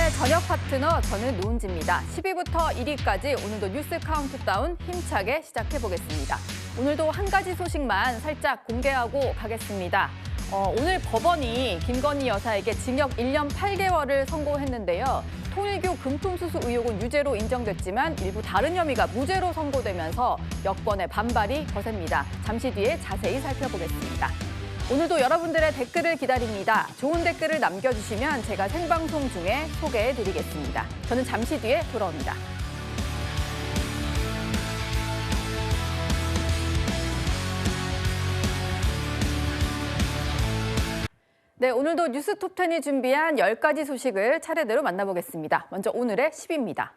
박찬의 저녁 파트너, 저는 노은지입니다. 10위부터 1위까지 오늘도 뉴스 카운트다운 힘차게 시작해보겠습니다. 오늘도 한 가지 소식만 살짝 공개하고 가겠습니다. 오늘 법원이 김건희 여사에게 징역 1년 8개월을 선고했는데요. 통일교 금품수수 의혹은 유죄로 인정됐지만 일부 다른 혐의가 무죄로 선고되면서 여권의 반발이 거셉니다. 잠시 뒤에 자세히 살펴보겠습니다. 오늘도 여러분들의 댓글을 기다립니다. 좋은 댓글을 남겨주시면 제가 생방송 중에 소개해드리겠습니다. 저는 잠시 뒤에 돌아옵니다. 네, 오늘도 뉴스 톱10이 준비한 10가지 소식을 차례대로 만나보겠습니다. 먼저 오늘의 10위입니다.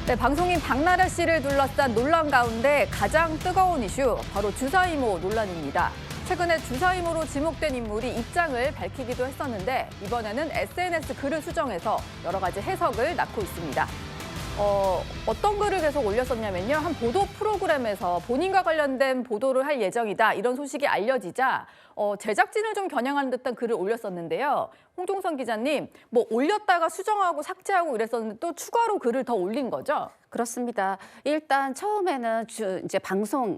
네, 방송인 박나래 씨를 둘러싼 논란 가운데 가장 뜨거운 이슈, 바로 주사이모 논란입니다. 최근에 주사이모로 지목된 인물이 입장을 밝히기도 했었는데 이번에는 SNS 글을 수정해서 여러 가지 해석을 낳고 있습니다. 어떤 글을 계속 올렸었냐면요. 한 보도 프로그램에서 본인과 관련된 보도를 할 예정이다, 이런 소식이 알려지자 제작진을 좀 겨냥하는 듯한 글을 올렸었는데요. 홍종선 기자님, 뭐 올렸다가 수정하고 삭제하고 이랬었는데 또 추가로 글을 더 올린 거죠? 그렇습니다. 일단 처음에는 이제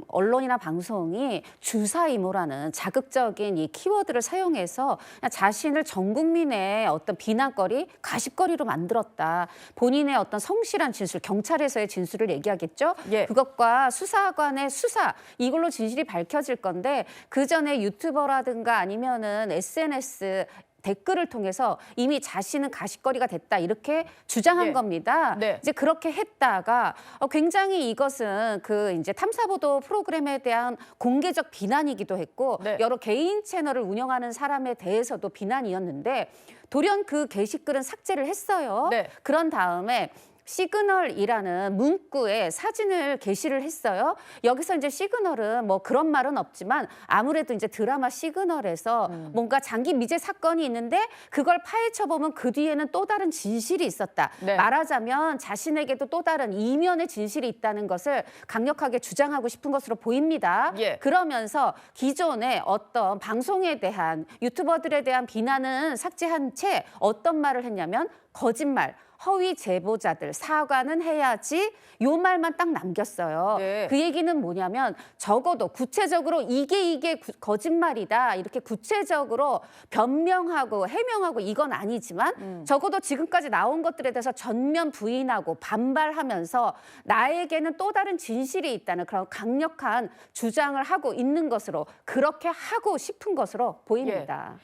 언론이나 방송이 주사이모라는 자극적인 이 키워드를 사용해서 그냥 자신을 전 국민의 어떤 비난거리, 가십거리로 만들었다. 본인의 어떤 성실한 진술, 경찰에서의 진술을 얘기하겠죠. 예. 그것과 수사관의 수사, 이걸로 진실이 밝혀질 건데 그 전에 유튜버라든가 아니면은 SNS 댓글을 통해서 이미 자신은 가십거리가 됐다, 이렇게 주장한 예. 겁니다. 네. 이제 그렇게 했다가 굉장히 이것은 그 이제 탐사보도 프로그램에 대한 공개적 비난이기도 했고 네. 여러 개인 채널을 운영하는 사람에 대해서도 비난이었는데 돌연 그 게시글은 삭제를 했어요. 네. 그런 다음에 시그널이라는 문구에 사진을 게시를 했어요. 여기서 이제 시그널은 뭐 그런 말은 없지만 아무래도 이제 드라마 시그널에서 뭔가 장기 미제 사건이 있는데 그걸 파헤쳐 보면 그 뒤에는 또 다른 진실이 있었다. 네. 말하자면 자신에게도 또 다른 이면의 진실이 있다는 것을 강력하게 주장하고 싶은 것으로 보입니다. 예. 그러면서 기존의 어떤 방송에 대한 유튜버들에 대한 비난은 삭제한 채 어떤 말을 했냐면 거짓말, 허위 제보자들 사과는 해야지, 요 말만 딱 남겼어요. 네. 그 얘기는 뭐냐면 적어도 구체적으로 이게 거짓말이다, 이렇게 구체적으로 변명하고 해명하고 이건 아니지만 적어도 지금까지 나온 것들에 대해서 전면 부인하고 반발하면서 나에게는 또 다른 진실이 있다는 그런 강력한 주장을 하고 있는 것으로, 그렇게 하고 싶은 것으로 보입니다.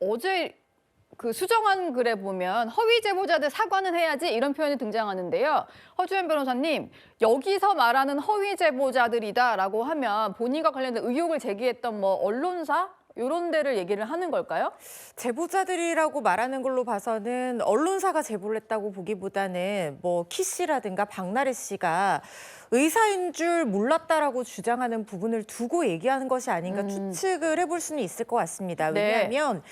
어제 그 수정한 글에 보면 허위 제보자들 사과는 해야지, 이런 표현이 등장하는데요. 허주연 변호사님, 여기서 말하는 허위 제보자들이다라고 하면 본인과 관련된 의혹을 제기했던 뭐 언론사? 이런 데를 얘기를 하는 걸까요? 제보자들이라고 말하는 걸로 봐서는 언론사가 제보를 했다고 보기보다는 뭐 키 씨라든가 박나래 씨가 의사인 줄 몰랐다라고 주장하는 부분을 두고 얘기하는 것이 아닌가 추측을 해볼 수는 있을 것 같습니다. 왜냐하면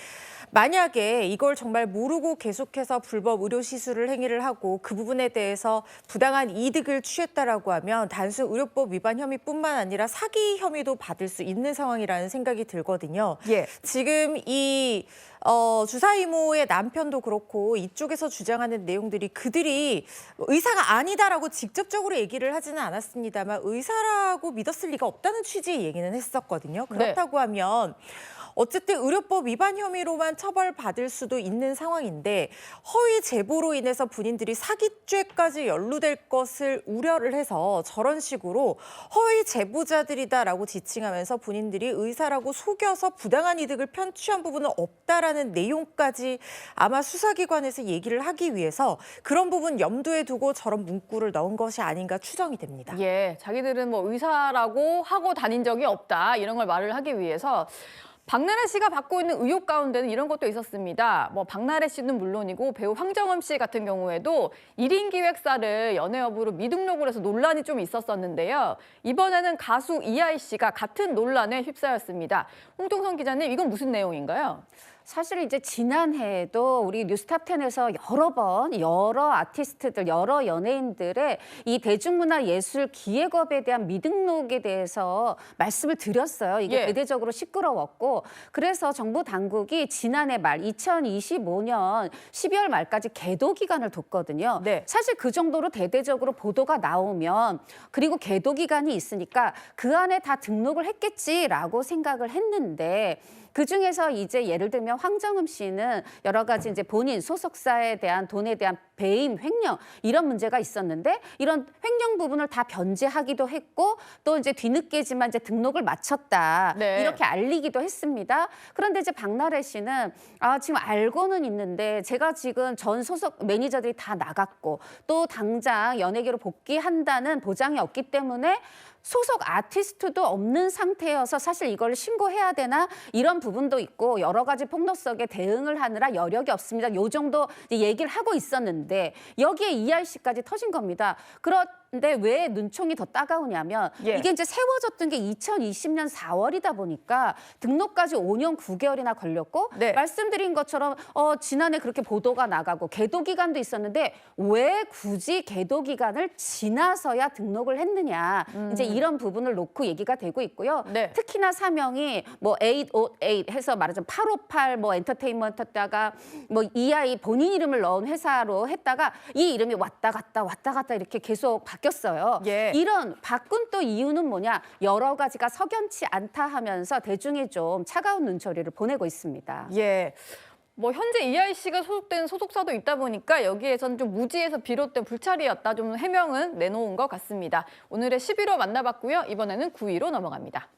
만약에 이걸 정말 모르고 계속해서 불법 의료 시술을 행위를 하고 그 부분에 대해서 부당한 이득을 취했다라고 하면 단순 의료법 위반 혐의뿐만 아니라 사기 혐의도 받을 수 있는 상황이라는 생각이 들거든요. 예. 지금 이 주사이모의 남편도 그렇고 이쪽에서 주장하는 내용들이 그들이 의사가 아니다라고 직접적으로 얘기를 하지는 않았습니다만 의사라고 믿었을 리가 없다는 취지의 얘기는 했었거든요. 그렇다고 하면 어쨌든 의료법 위반 혐의로만 처벌받을 수도 있는 상황인데 허위 제보로 인해서 본인들이 사기죄까지 연루될 것을 우려를 해서 저런 식으로 허위 제보자들이다라고 지칭하면서 본인들이 의사라고 속여서 부당한 이득을 편취한 부분은 없다라는 내용까지 아마 수사기관에서 얘기를 하기 위해서 그런 부분 염두에 두고 저런 문구를 넣은 것이 아닌가 추정이 됩니다. 예, 자기들은 뭐 의사라고 하고 다닌 적이 없다, 이런 걸 말을 하기 위해서 박나래 씨가 받고 있는 의혹 가운데는 이런 것도 있었습니다. 뭐 박나래 씨는 물론이고 배우 황정음 씨 같은 경우에도 1인 기획사를 연애 여부로 미등록을 해서 논란이 좀 있었었는데요. 이번에는 가수 이하이 씨가 같은 논란에 휩싸였습니다. 홍종선 기자님, 이건 무슨 내용인가요? 사실 이제 지난해에도 우리 뉴스탑10에서 여러 번 여러 아티스트들, 여러 연예인들의 이 대중문화 예술 기획업에 대한 미등록에 대해서 말씀을 드렸어요. 이게 예. 대대적으로 시끄러웠고 그래서 정부 당국이 지난해 말 2025년 12월 말까지 계도 기간을 뒀거든요. 네. 사실 그 정도로 대대적으로 보도가 나오면 그리고 계도 기간이 있으니까 그 안에 다 등록을 했겠지라고 생각을 했는데 그중에서 이제 예를 들면 황정음 씨는 여러 가지 이제 본인 소속사에 대한 돈에 대한 배임, 횡령 이런 문제가 있었는데 이런 횡령 부분을 다 변제하기도 했고 또 이제 뒤늦게지만 이제 등록을 마쳤다 네. 이렇게 알리기도 했습니다. 그런데 이제 박나래 씨는 지금 알고는 있는데 제가 지금 전 소속 매니저들이 다 나갔고 또 당장 연예계로 복귀한다는 보장이 없기 때문에 소속 아티스트도 없는 상태여서 사실 이걸 신고해야 되나 이런 부분도 있고 여러 가지 폭로성에 대응을 하느라 여력이 없습니다. 요 정도 이제 얘기를 하고 있었는데 여기에 ERC까지 터진 겁니다. 그런데 왜 눈총이 더 따가우냐면 예. 이게 이제 세워졌던 게 2020년 4월이다 보니까 등록까지 5년 9개월이나 걸렸고 네. 말씀드린 것처럼 지난해 그렇게 보도가 나가고 계도 기간도 있었는데 왜 굳이 계도 기간을 지나서야 등록을 했느냐 이제 이런 부분을 놓고 얘기가 되고 있고요. 네. 특히나 사명이 뭐 858 해서 말하자면 858 뭐 엔터테인먼트다가 뭐 EI 본인 이름을 넣은 회사로 했다가 이 이름이 왔다 갔다 이렇게 계속 바뀌었어요. 예. 이런 바꾼 또 이유는 뭐냐? 여러 가지가 석연치 않다 하면서 대중이 좀 차가운 눈초리를 보내고 있습니다. 예. 뭐 현재 ERC가 소속된 소속사도 있다 보니까 여기에선 좀 무지에서 비롯된 불찰이었다. 좀 해명은 내놓은 것 같습니다. 오늘의 11호 만나봤고요. 이번에는 9위로 넘어갑니다.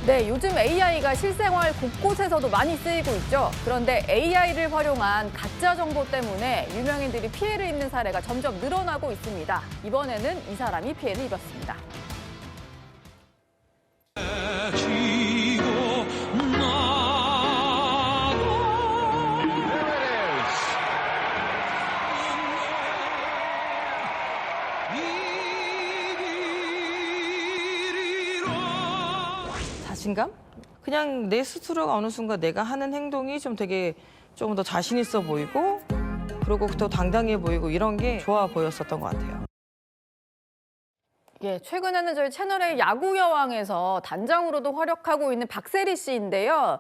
네, 요즘 AI가 실생활 곳곳에서도 많이 쓰이고 있죠. 그런데 AI를 활용한 가짜 정보 때문에 유명인들이 피해를 입는 사례가 점점 늘어나고 있습니다. 이번에는 이 사람이 피해를 입었습니다. 자신감? 그냥 내 스스로가 어느 순간 내가 하는 행동이 좀 되게 좀 더 자신 있어 보이고 그리고 더 당당해 보이고 이런 게 좋아 보였었던 것 같아요. 예, 최근에는 저희 채널의 야구 여왕에서 단장으로도 활약하고 있는 박세리 씨인데요.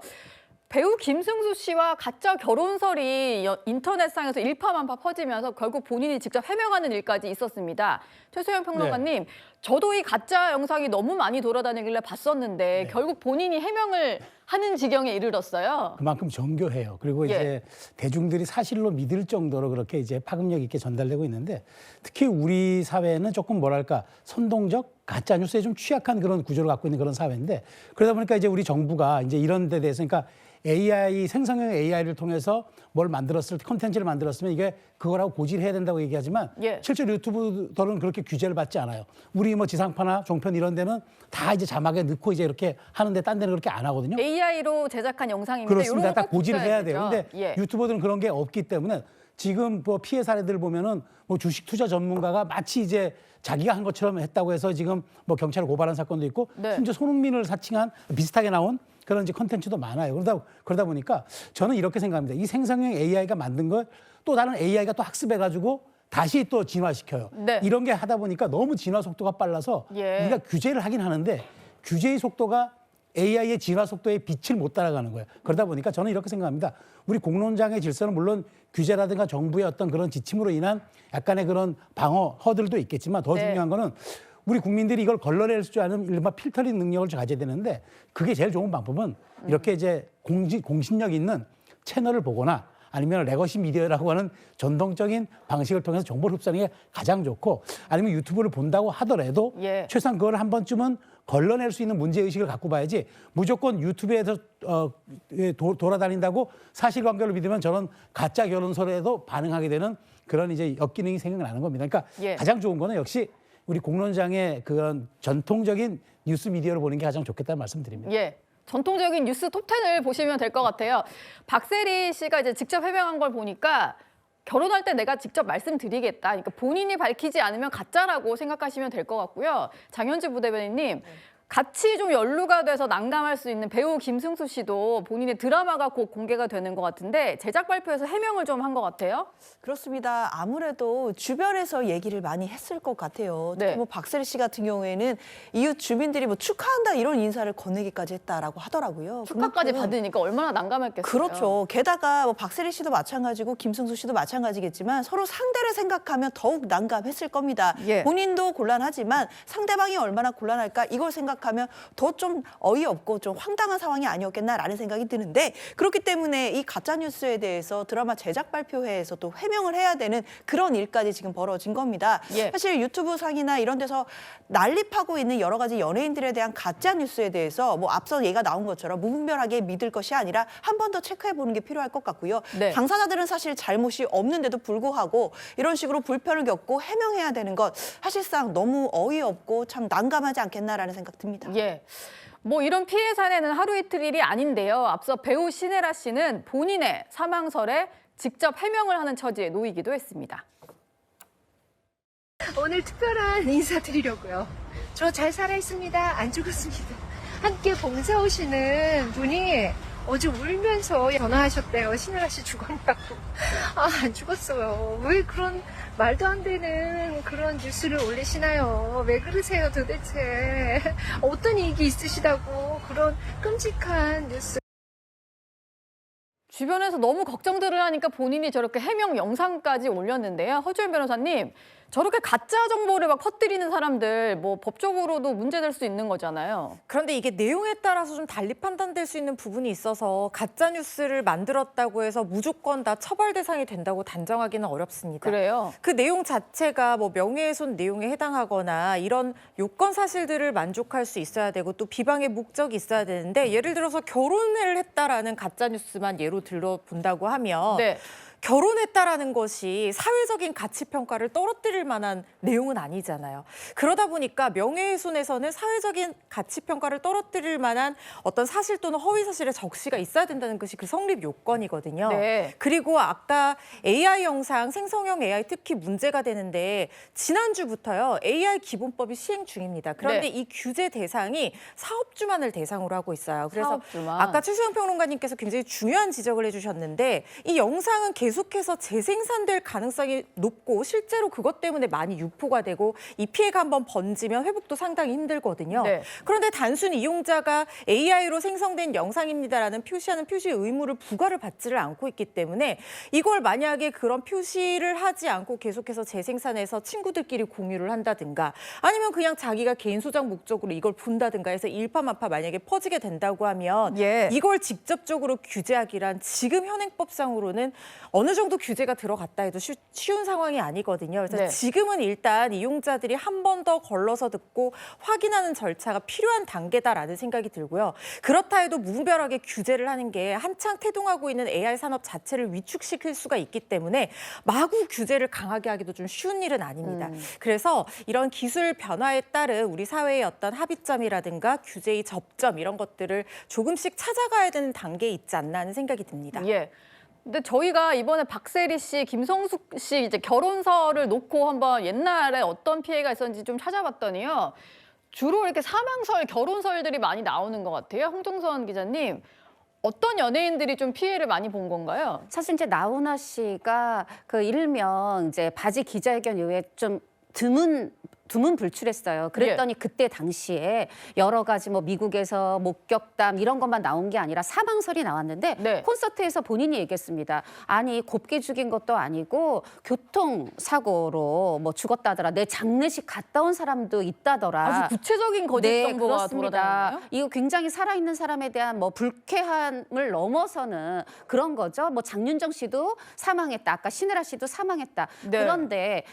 배우 김승수 씨와 가짜 결혼설이 인터넷상에서 일파만파 퍼지면서 결국 본인이 직접 해명하는 일까지 있었습니다. 최소영 평론가님, 저도 이 가짜 영상이 너무 많이 돌아다니길래 봤었는데 결국 본인이 해명을 하는 지경에 이르렀어요. 그만큼 정교해요. 그리고 이제 대중들이 사실로 믿을 정도로 그렇게 이제 파급력 있게 전달되고 있는데 특히 우리 사회는 조금 뭐랄까 선동적 가짜 뉴스에 좀 취약한 그런 구조를 갖고 있는 그런 사회인데 그러다 보니까 이제 우리 정부가 이제 이런 데 대해서 그러니까 AI 생성형 AI를 통해서 뭘 만들었을 때 콘텐츠를 만들었으면 이게 그거라고 고지를 해야 된다고 얘기하지만 실제로 유튜브들은 그렇게 규제를 받지 않아요. 우리 뭐 지상파나 종편 이런 데는 다 이제 자막에 넣고 이제 이렇게 하는데 딴 데는 그렇게 안 하거든요. AI로 제작한 영상입니다. 그렇습니다. 요런 딱 거꼭 고지를 해야 돼요. 붙여야 근데 되죠. 유튜버들은 그런 게 없기 때문에 지금 뭐 피해 사례들 보면은 뭐 주식 투자 전문가가 마치 이제 자기가 한 것처럼 했다고 해서 지금 뭐 경찰을 고발한 사건도 있고 심지어 손흥민을 사칭한 비슷하게 나온 그런 이제 컨텐츠도 많아요. 그러다 보니까 저는 이렇게 생각합니다. 이 생성형 AI가 만든 걸 또 다른 AI가 또 학습해가지고 다시 또 진화시켜요. 이런 게 하다 보니까 너무 진화 속도가 빨라서 우리가 규제를 하긴 하는데 규제의 속도가 AI의 진화 속도에 빛을 못 따라가는 거예요. 그러다 보니까 저는 이렇게 생각합니다. 우리 공론장의 질서는 물론 규제라든가 정부의 어떤 그런 지침으로 인한 약간의 그런 방어 허들도 있겠지만 더 중요한 거는 우리 국민들이 이걸 걸러낼 수 있는 일반 필터링 능력을 가져야 되는데 그게 제일 좋은 방법은 이렇게 이제 공신력 있는 채널을 보거나 아니면 레거시 미디어라고 하는 전통적인 방식을 통해서 정보를 흡수하는 게 가장 좋고 아니면 유튜브를 본다고 하더라도 최소한 그걸 한 번쯤은 걸러낼 수 있는 문제의식을 갖고 봐야지 무조건 유튜브에서 돌아다닌다고 사실관계를 믿으면 저는 가짜 결혼설에도 반응하게 되는 그런 이제 역기능이 생겨나는 겁니다. 그러니까 가장 좋은 거는 역시 우리 공론장의 그런 전통적인 뉴스 미디어를 보는 게 가장 좋겠다는 말씀드립니다. 전통적인 뉴스 톱10을 보시면 될 것 같아요. 박세리 씨가 이제 직접 해명한 걸 보니까 결혼할 때 내가 직접 말씀드리겠다. 그러니까 본인이 밝히지 않으면 가짜라고 생각하시면 될 것 같고요. 장현주 부대변인님, 같이 좀 연루가 돼서 난감할 수 있는 배우 김승수 씨도 본인의 드라마가 곧 공개가 되는 것 같은데 제작 발표에서 해명을 좀 한 것 같아요. 그렇습니다. 아무래도 주변에서 얘기를 많이 했을 것 같아요. 특히 네. 뭐 박세리 씨 같은 경우에는 이웃 주민들이 뭐 축하한다 이런 인사를 건네기까지 했다라고 하더라고요. 축하까지 그만큼 받으니까 얼마나 난감했겠어요. 그렇죠. 게다가 뭐 박세리 씨도 마찬가지고 김승수 씨도 마찬가지겠지만 서로 상대를 생각하면 더욱 난감했을 겁니다. 예. 본인도 곤란하지만 상대방이 얼마나 곤란할까 이걸 생각하면 더 좀 어이없고 좀 황당한 상황이 아니었겠나라는 생각이 드는데 그렇기 때문에 이 가짜 뉴스에 대해서 드라마 제작 발표회에서 또 해명을 해야 되는 그런 일까지 지금 벌어진 겁니다. 예. 사실 유튜브 상이나 이런 데서 난립하고 있는 여러 가지 연예인들에 대한 가짜 뉴스에 대해서 뭐 앞서 얘기가 나온 것처럼 무분별하게 믿을 것이 아니라 한 번 더 체크해 보는 게 필요할 것 같고요. 네. 당사자들은 사실 잘못이 없는데도 불구하고 이런 식으로 불편을 겪고 해명해야 되는 것 사실상 너무 어이없고 참 난감하지 않겠나라는 생각 듭니다. 예. 뭐 이런 피해 사례는 하루 이틀 일이 아닌데요. 앞서 배우 신혜라 씨는 본인의 사망설에 직접 해명을 하는 처지에 놓이기도 했습니다. 오늘 특별한 인사 드리려고요. 저 잘 살아있습니다. 안 죽었습니다. 함께 봉사 오시는 분이 어제 울면서 전화하셨대요. 신혜라 씨 죽었냐고. 아, 안 죽었어요. 왜 그런 말도 안 되는 그런 뉴스를 올리시나요? 왜 그러세요 도대체? 어떤 이익이 있으시다고 그런 끔찍한 뉴스. 주변에서 너무 걱정들을 하니까 본인이 저렇게 해명 영상까지 올렸는데요. 허주연 변호사님, 저렇게 가짜 정보를 막 퍼뜨리는 사람들 뭐 법적으로도 문제될 수 있는 거잖아요. 그런데 이게 내용에 따라서 좀 달리 판단될 수 있는 부분이 있어서 가짜 뉴스를 만들었다고 해서 무조건 다 처벌 대상이 된다고 단정하기는 어렵습니다. 그래요? 그 내용 자체가 뭐 명예훼손 내용에 해당하거나 이런 요건 사실들을 만족할 수 있어야 되고 또 비방의 목적이 있어야 되는데 예를 들어서 결혼을 했다라는 가짜 뉴스만 예로 들어본다고 하면 네. 결혼했다라는 것이 사회적인 가치 평가를 떨어뜨릴 만한 내용은 아니잖아요. 그러다 보니까 명예훼손에서는 사회적인 가치 평가를 떨어뜨릴 만한 어떤 사실 또는 허위 사실의 적시가 있어야 된다는 것이 그 성립 요건이거든요. 네. 그리고 아까 AI 영상, 생성형 AI 특히 문제가 되는데 지난주부터요. AI 기본법이 시행 중입니다. 그런데 네. 이 규제 대상이 사업주만을 대상으로 하고 있어요. 그래서 사업주만. 아까 최수영 평론가님께서 굉장히 중요한 지적을 해주셨는데 이 영상은 계속해서 재생산될 가능성이 높고 실제로 그것 때문에 많이 유포가 되고 이 피해가 한번 번지면 회복도 상당히 힘들거든요. 네. 그런데 단순히 이용자가 AI로 생성된 영상입니다라는 표시하는 표시 의무를 부과를 받지를 않고 있기 때문에 이걸 만약에 그런 표시를 하지 않고 계속해서 재생산해서 친구들끼리 공유를 한다든가 아니면 그냥 자기가 개인 소장 목적으로 이걸 본다든가 해서 일파만파 만약에 퍼지게 된다고 하면 예. 이걸 직접적으로 규제하기란 지금 현행법상으로는 어느 정도 규제가 들어갔다 해도 쉬운 상황이 아니거든요. 그래서 네. 지금은 일단 이용자들이 한 번 더 걸러서 듣고 확인하는 절차가 필요한 단계다라는 생각이 들고요. 그렇다 해도 무분별하게 규제를 하는 게 한창 태동하고 있는 AI 산업 자체를 위축시킬 수가 있기 때문에 마구 규제를 강하게 하기도 좀 쉬운 일은 아닙니다. 그래서 이런 기술 변화에 따른 우리 사회의 어떤 합의점이라든가 규제의 접점 이런 것들을 조금씩 찾아가야 되는 단계에 있지 않나 하는 생각이 듭니다. 예. 근데 저희가 이번에 박세리 씨, 김성숙 씨 이제 결혼설을 놓고 한번 옛날에 어떤 피해가 있었는지 좀 찾아봤더니요. 주로 이렇게 사망설, 결혼설들이 많이 나오는 것 같아요. 홍정선 기자님, 어떤 연예인들이 좀 피해를 많이 본 건가요? 사실 이제 나훈아 씨가 그 일명 이제 바지 기자회견 이후에 좀 드문 불출했어요. 그랬더니 그때 당시에 여러 가지 뭐 미국에서 목격담 이런 것만 나온 게 아니라 사망설이 나왔는데 네. 콘서트에서 본인이 얘기했습니다. 아니 곱게 죽인 것도 아니고 교통사고로 뭐 죽었다더라. 내 장례식 갔다 온 사람도 있다더라. 아주 구체적인 거짓 네, 정보가 그렇습니다. 돌아다니네요. 이거 굉장히 살아있는 사람에 대한 뭐 불쾌함을 넘어서는 그런 거죠. 뭐 장윤정 씨도 사망했다. 아까 신혜라 씨도 사망했다. 네. 그런데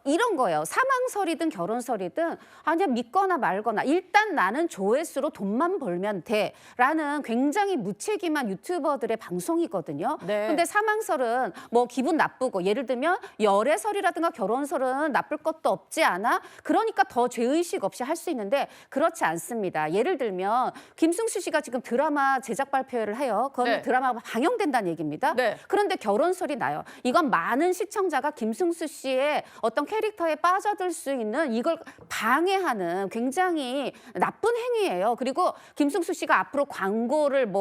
이런 거예요. 사망설이든 결혼설이든 아니야 믿거나 말거나 일단 나는 조회수로 돈만 벌면 돼라는 굉장히 무책임한 유튜버들의 방송이거든요. 네. 근데 사망설은 뭐 기분 나쁘고 예를 들면 열애설이라든가 결혼설은 나쁠 것도 없지 않아? 그러니까 더 죄의식 없이 할 수 있는데 그렇지 않습니다. 예를 들면 김승수 씨가 지금 드라마 제작 발표를 해요. 그러면 네. 드라마가 방영된다는 얘기입니다. 네. 그런데 결혼설이 나요. 이건 많은 시청자가 김승수 씨의 어떤 캐릭터에 빠져들 수 있는 저는 이걸 방해하는 굉장히 나쁜 행위예요. 그리고 김승수 씨가 앞으로 광고를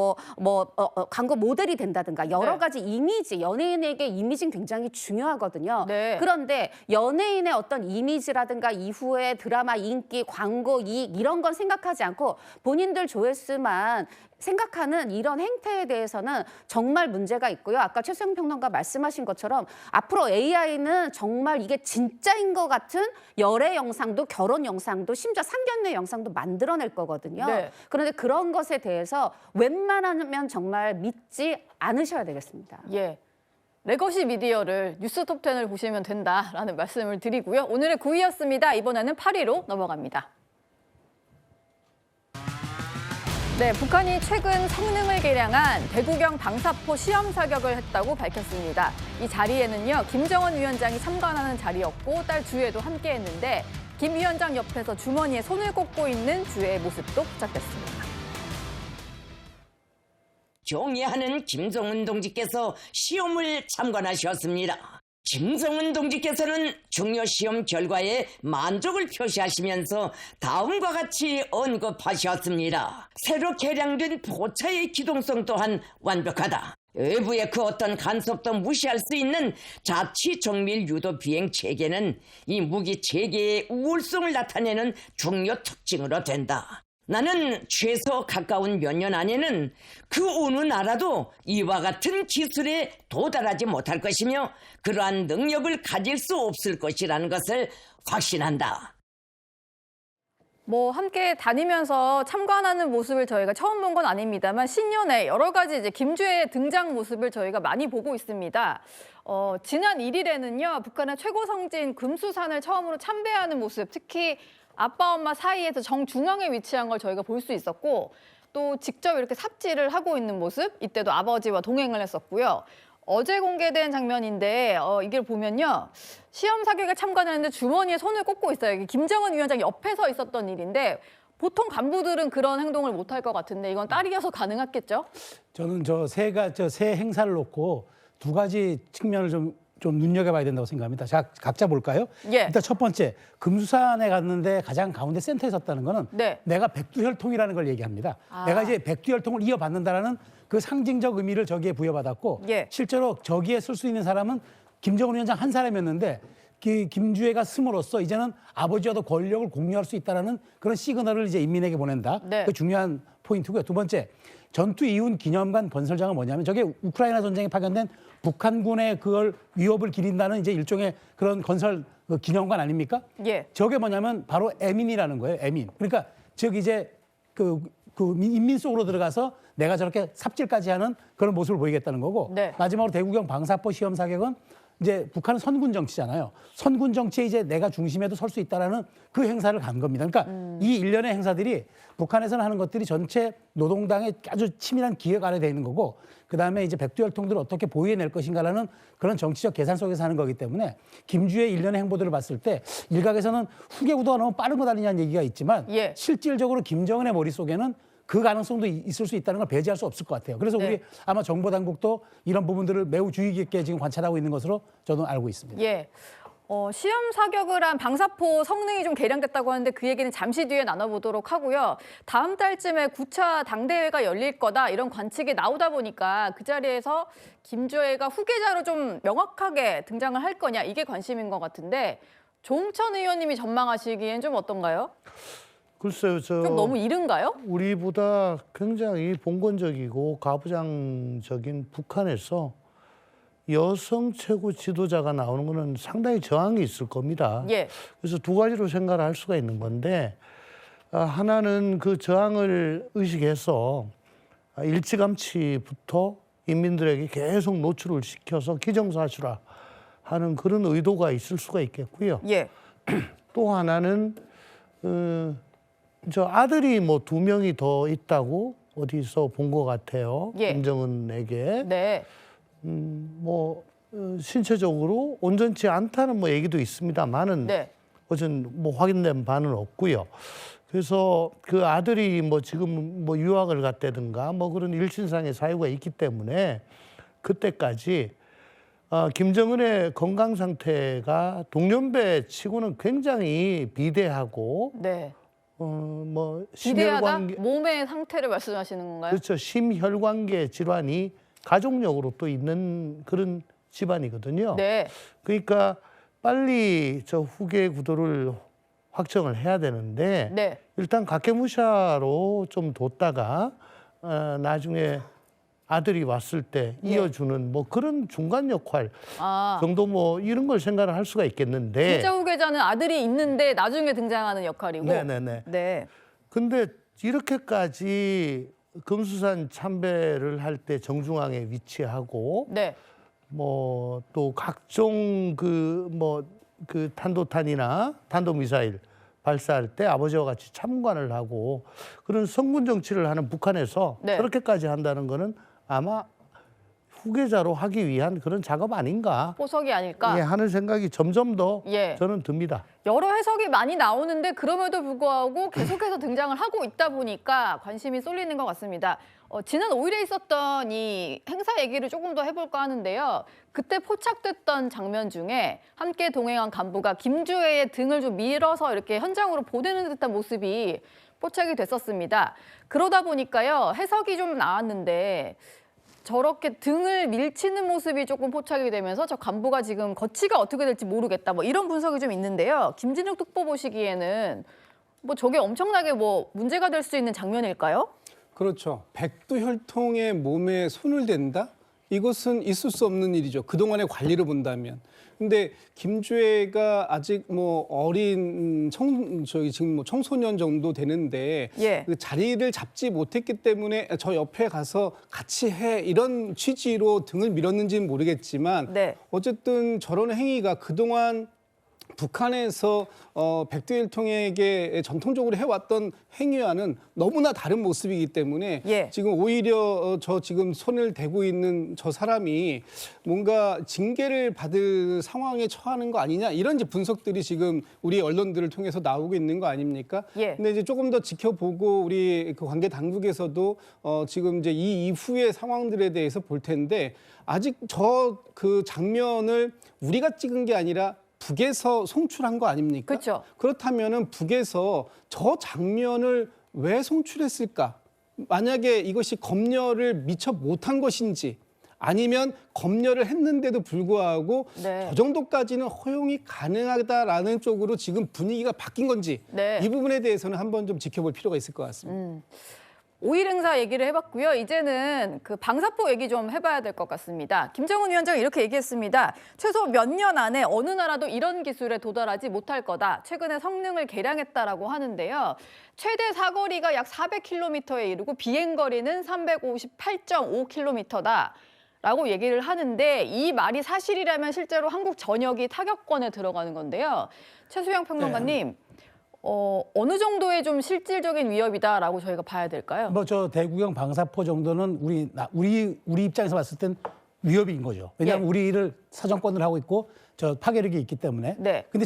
광고 모델이 된다든가 여러 네. 가지 이미지, 연예인에게 이미지는 굉장히 중요하거든요. 네. 그런데 연예인의 어떤 이미지라든가 이후에 드라마 인기, 광고 이익 이런 건 생각하지 않고 본인들 조회수만 생각하는 이런 행태에 대해서는 정말 문제가 있고요. 아까 최수영 평론가 말씀하신 것처럼 앞으로 AI는 정말 이게 진짜인 것 같은 열애 영상도 결혼 영상도 심지어 상견례 영상도 만들어낼 거거든요. 네. 그런데 그런 것에 대해서 웬만하면 정말 믿지 않으셔야 되겠습니다. 예. 레거시 미디어를 뉴스 톱10을 보시면 된다라는 말씀을 드리고요. 오늘의 9위였습니다. 이번에는 8위로 넘어갑니다. 네, 북한이 최근 성능을 개량한 대구경 방사포 시험 사격을 했다고 밝혔습니다. 이 자리에는요, 김정은 위원장이 참관하는 자리였고 딸 주혜도 함께했는데 김 위원장 옆에서 주머니에 손을 꽂고 있는 주혜의 모습도 포착됐습니다. 경애하는 김정은 동지께서 시험을 참관하셨습니다. 김정은 동지께서는 중요 시험 결과에 만족을 표시하시면서 다음과 같이 언급하셨습니다. 새로 개량된 포차의 기동성 또한 완벽하다. 외부의 그 어떤 간섭도 무시할 수 있는 자치 정밀 유도 비행 체계는 이 무기 체계의 우월성을 나타내는 중요 특징으로 된다. 나는 최소 가까운 몇 년 안에는 그 어느 나라도 이와 같은 기술에 도달하지 못할 것이며 그러한 능력을 가질 수 없을 것이라는 것을 확신한다. 함께 다니면서 참관하는 모습을 저희가 처음 본 건 아닙니다만 신년에 여러 가지 이제 김주혜의 등장 모습을 저희가 많이 보고 있습니다. 지난 1일에는요, 북한의 최고 성지인 금수산을 처음으로 참배하는 모습, 특히 아빠 엄마 사이에서 정중앙에 위치한 걸 저희가 볼 수 있었고 또 직접 이렇게 삽질을 하고 있는 모습, 이때도 아버지와 동행을 했었고요. 어제 공개된 장면인데 이걸 보면요. 시험 사격에 참관하는데 주머니에 손을 꽂고 있어요. 이게 김정은 위원장 옆에 서 있었던 일인데 보통 간부들은 그런 행동을 못할 것 같은데 이건 딸이어서 가능했겠죠? 저는 세 행사를 놓고 두 가지 측면을 좀 눈여겨봐야 된다고 생각합니다. 자, 각자 볼까요? 예. 일단 첫 번째, 금수산에 갔는데 가장 가운데 센터에 섰다는 거는 네. 내가 백두혈통이라는 걸 얘기합니다. 내가 이제 백두혈통을 이어받는다라는 그 상징적 의미를 저기에 부여받았고 예. 실제로 저기에 쓸 수 있는 사람은 김정은 위원장 한 사람이었는데 김주혜가 스므로써 이제는 아버지와도 권력을 공유할 수 있다는 그런 시그널을 이제 인민에게 보낸다. 네. 그 중요한 포인트고요. 두 번째, 전투 이훈 기념관 건설장은 뭐냐면 저게 우크라이나 전쟁에 파견된 북한군의 그걸 위협을 기린다는 이제 일종의 그런 건설 기념관 아닙니까? 예. 저게 뭐냐면 바로 애민이라는 거예요. 애민. 그러니까 즉 이제 그 인민 속으로 들어가서 내가 저렇게 삽질까지 하는 그런 모습을 보이겠다는 거고 네. 마지막으로 대구경 방사포 시험 사격은 이제 북한은 선군 정치잖아요. 선군 정치에 이제 내가 중심에도 설 수 있다라는 그 행사를 간 겁니다. 그러니까 이 일련의 행사들이 북한에서는 하는 것들이 전체 노동당의 아주 치밀한 기획 아래 돼 있는 거고 그다음에 이제 백두혈통들을 어떻게 보호해낼 것인가라는 그런 정치적 계산 속에서 하는 거기 때문에 김주의 일련의 행보들을 봤을 때 일각에서는 후계 구도가 너무 빠른 것 아니냐는 얘기가 있지만 예. 실질적으로 김정은의 머릿속에는 그 가능성도 있을 수 있다는 걸 배제할 수 없을 것 같아요. 그래서 네. 우리 아마 정보당국도 이런 부분들을 매우 주의 깊게 지금 관찰하고 있는 것으로 저는 알고 있습니다. 예. 시험 사격을 한 방사포 성능이 좀 개량됐다고 하는데 그 얘기는 잠시 뒤에 나눠보도록 하고요. 다음 달쯤에 9차 당대회가 열릴 거다 이런 관측이 나오다 보니까 그 자리에서 김주혜가 후계자로 좀 명확하게 등장을 할 거냐 이게 관심인 것 같은데 조홍천 의원님이 전망하시기엔 좀 어떤가요? 글쎄요, 좀 너무 이른가요? 우리보다 굉장히 봉건적이고 가부장적인 북한에서 여성 최고 지도자가 나오는 거는 상당히 저항이 있을 겁니다. 예. 그래서 두 가지로 생각을 할 수가 있는 건데 하나는 그 저항을 의식해서 일찌감치부터 인민들에게 계속 노출을 시켜서 기정사실화 하는 그런 의도가 있을 수가 있겠고요. 예. 또 하나는 저 아들이 뭐 2명이 더 있다고 어디서 본 것 같아요. 예. 김정은에게. 네. 신체적으로 온전치 않다는 뭐 얘기도 있습니다만은 네. 어전 뭐 확인된 바는 없고요. 그래서 그 아들이 뭐 지금 뭐 유학을 갔다든가 뭐 그런 일신상의 사유가 있기 때문에 그때까지 김정은의 건강 상태가 동년배 치고는 굉장히 비대하고 네. 뭐 비대하다? 심혈관계 몸의 상태를 말씀하시는 건가요? 그렇죠. 심혈관계 질환이 가족력으로 또 있는 그런 집안이거든요. 네. 그러니까 빨리 저 후계 구도를 확정을 해야 되는데 네. 일단 각계무샤로 좀 뒀다가 나중에 아들이 왔을 때 이어주는 뭐 그런 중간 역할 정도 뭐 이런 걸 생각을 할 수가 있겠는데 진짜 후계자는 아들이 있는데 나중에 등장하는 역할이고. 네네네. 네. 근데 이렇게까지 금수산 참배를 할 때 정중앙에 위치하고 네. 뭐 또 각종 그 탄도탄이나 탄도미사일 발사할 때 아버지와 같이 참관을 하고 그런 성군 정치를 하는 북한에서 네. 그렇게까지 한다는 거는 아마 후계자로 하기 위한 그런 작업 아닌가 포석이 아닐까? 예, 하는 생각이 점점 더 예. 저는 듭니다. 여러 해석이 많이 나오는데 그럼에도 불구하고 계속해서 등장을 하고 있다 보니까 관심이 쏠리는 것 같습니다. 지난 5일에 있었던 이 행사 얘기를 조금 더 해볼까 하는데요. 그때 포착됐던 장면 중에 함께 동행한 간부가 김주혜의 등을 좀 밀어서 이렇게 현장으로 보내는 듯한 모습이 포착이 됐었습니다. 그러다 보니까요. 해석이 좀 나왔는데 저렇게 등을 밀치는 모습이 조금 포착이 되면서 저 간부가 지금 거치가 어떻게 될지 모르겠다. 뭐 이런 분석이 좀 있는데요. 김진욱 특보 보시기에는 뭐 저게 엄청나게 뭐 문제가 될 수 있는 장면일까요? 그렇죠. 백두혈통의 몸에 손을 댄다? 이것은 있을 수 없는 일이죠. 그동안의 관리를 본다면. 근데 김주혜가 아직 뭐 어린 지금 뭐 청소년 정도 되는데 예. 그 자리를 잡지 못했기 때문에 저 옆에 가서 같이 해 이런 취지로 등을 밀었는지는 모르겠지만 네. 어쨌든 저런 행위가 그동안 북한에서 백두혈통에게 전통적으로 해왔던 행위와는 너무나 다른 모습이기 때문에 예. 지금 오히려 저 지금 손을 대고 있는 저 사람이 뭔가 징계를 받을 상황에 처하는 거 아니냐 이런 이제 분석들이 지금 우리 언론들을 통해서 나오고 있는 거 아닙니까? 예. 근데 이제 조금 더 지켜보고 우리 그 관계 당국에서도 지금 이제 이 이후의 상황들에 대해서 볼 텐데 아직 저 그 장면을 우리가 찍은 게 아니라 북에서 송출한 거 아닙니까? 그렇죠. 그렇다면은 북에서 저 장면을 왜 송출했을까? 만약에 이것이 검열을 미처 못한 것인지 아니면 검열을 했는데도 불구하고 네. 저 정도까지는 허용이 가능하다라는 쪽으로 지금 분위기가 바뀐 건지 네. 이 부분에 대해서는 한번 좀 지켜볼 필요가 있을 것 같습니다. 5.1 행사 얘기를 해봤고요. 이제는 그 방사포 얘기 좀 해봐야 될 것 같습니다. 김정은 위원장이 이렇게 얘기했습니다. 최소 몇 년 안에 어느 나라도 이런 기술에 도달하지 못할 거다. 최근에 성능을 개량했다라고 하는데요. 최대 사거리가 약 400km에 이르고 비행거리는 358.5km다. 라고 얘기를 하는데 이 말이 사실이라면 실제로 한국 전역이 타격권에 들어가는 건데요. 최수영 평론가님. 어느 정도의 좀 실질적인 위협이다라고 저희가 봐야 될까요? 뭐 저 대구경 방사포 정도는 우리 입장에서 봤을 땐 위협인 거죠. 왜냐하면 예. 우리를 사정권을 하고 있고 저 파괴력이 있기 때문에. 네. 근데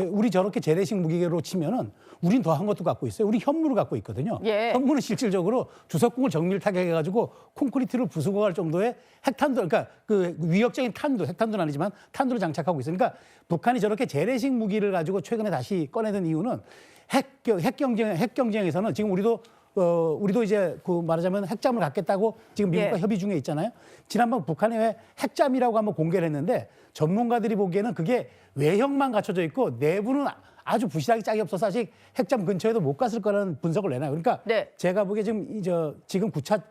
우리 저렇게 재래식 무기로 치면은 우린 더한 것도 갖고 있어요. 우리 현무를 갖고 있거든요. 예. 현무는 실질적으로 주석궁을 정밀 타격해가지고 콘크리트를 부수고 갈 정도의 핵탄두, 그러니까 그 위협적인 탄두, 핵탄두는 아니지만 탄두를 장착하고 있어요. 그러니까 북한이 저렇게 재래식 무기를 가지고 최근에 다시 꺼내든 이유는 핵 경쟁에서는 지금 우리도 이제 그 말하자면 핵잠을 갖겠다고 지금 미국과 예. 협의 중에 있잖아요. 지난번 북한이 왜 핵잠이라고 한번 공개를 했는데 전문가들이 보기에는 그게 외형만 갖춰져 있고 내부는 아주 부실하게 짝이 없어서 아직 핵잠 근처에도 못 갔을 거라는 분석을 내놔요. 그러니까 네. 제가 보기에 지금 9차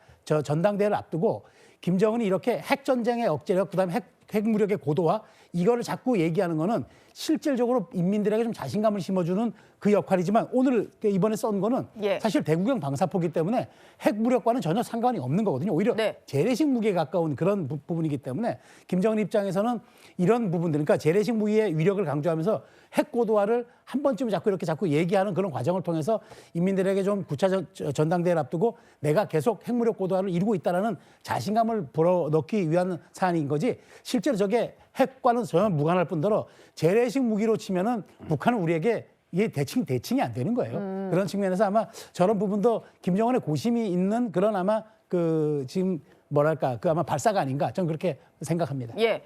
전당대회를 앞두고 김정은이 이렇게 핵 전쟁의 억제력, 그다음에 핵무력의 고도화 이거를 자꾸 얘기하는 거는 실질적으로 인민들에게 좀 자신감을 심어주는 그 역할이지만 오늘 이번에 쏜 거는 예. 사실 대구경 방사포기 때문에 핵무력과는 전혀 상관이 없는 거거든요. 오히려 네. 재래식 무기에 가까운 그런 부분이기 때문에 김정은 입장에서는 이런 부분들, 그러니까 재래식 무기의 위력을 강조하면서 핵 고도화를 한 번쯤 자꾸 얘기하는 그런 과정을 통해서 인민들에게 좀 9차 전당대회를 앞두고 내가 계속 핵무력 고도화를 이루고 있다는 자신감을 불어넣기 위한 사안인 거지 실제로 저게 핵과는 전혀 무관할 뿐더러 재래식 무기로 치면은 북한은 우리에게 이게 대칭이 안 되는 거예요. 그런 측면에서 아마 저런 부분도 김정은의 고심이 있는 그런 아마 그 지금 뭐랄까 그 아마 발사가 아닌가 저는 그렇게 생각합니다. 예.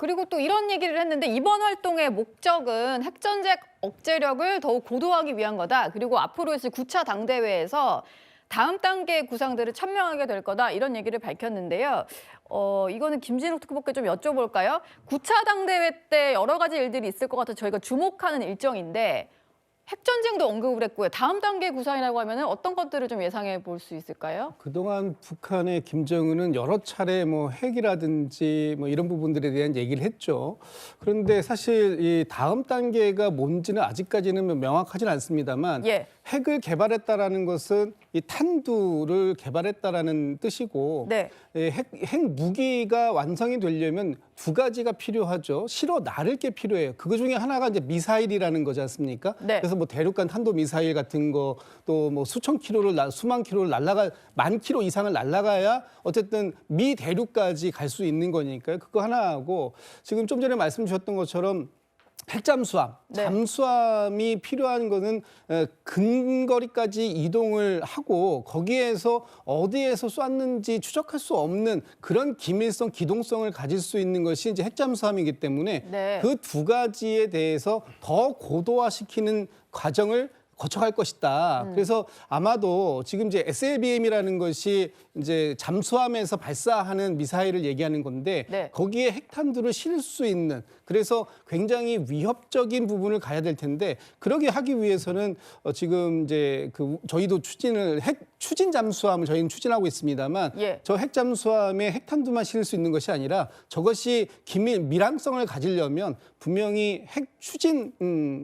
그리고 또 이런 얘기를 했는데 이번 활동의 목적은 핵전쟁 억제력을 더욱 고도화하기 위한 거다. 그리고 앞으로 있을 9차 당대회에서 다음 단계의 구상들을 천명하게 될 거다. 이런 얘기를 밝혔는데요. 이거는 김진욱 특보께 좀 여쭤볼까요? 9차 당대회 때 여러 가지 일들이 있을 것 같아서 저희가 주목하는 일정인데 핵전쟁도 언급을 했고요. 다음 단계 구상이라고 하면 어떤 것들을 좀 예상해 볼 수 있을까요? 그동안 북한의 김정은은 여러 차례 뭐 핵이라든지 뭐 이런 부분들에 대한 얘기를 했죠. 그런데 사실 이 다음 단계가 뭔지는 아직까지는 명확하진 않습니다만 예. 핵을 개발했다라는 것은 이 탄두를 개발했다라는 뜻이고 네. 핵 무기가 완성이 되려면 두 가지가 필요하죠. 실어 나를 게 필요해요. 그거 중에 하나가 이제 미사일이라는 거지 않습니까? 네. 그래서 뭐 대륙간 탄도 미사일 같은 거 또 뭐 수천 킬로를 수만 킬로를 만 킬로 이상을 날아가야 어쨌든 미 대륙까지 갈 수 있는 거니까요. 그거 하나하고 지금 좀 전에 말씀 주셨던 것처럼 핵잠수함, 네. 잠수함이 필요한 거는 근거리까지 이동을 하고 거기에서 어디에서 쐈는지 추적할 수 없는 그런 기밀성, 기동성을 가질 수 있는 것이 이제 핵잠수함이기 때문에 네. 그 두 가지에 대해서 더 고도화시키는 과정을 거쳐갈 것이다. 그래서 아마도 지금 이제 SLBM이라는 것이 이제 잠수함에서 발사하는 미사일을 얘기하는 건데 네. 거기에 핵탄두를 실을 수 있는 그래서 굉장히 위협적인 부분을 가야 될 텐데 그러게 하기 위해서는 지금 이제 저희도 핵 추진 잠수함을 저희는 추진하고 있습니다만 예. 저 핵 잠수함에 핵탄두만 실을 수 있는 것이 아니라 저것이 밀항성을 가지려면 분명히 핵 추진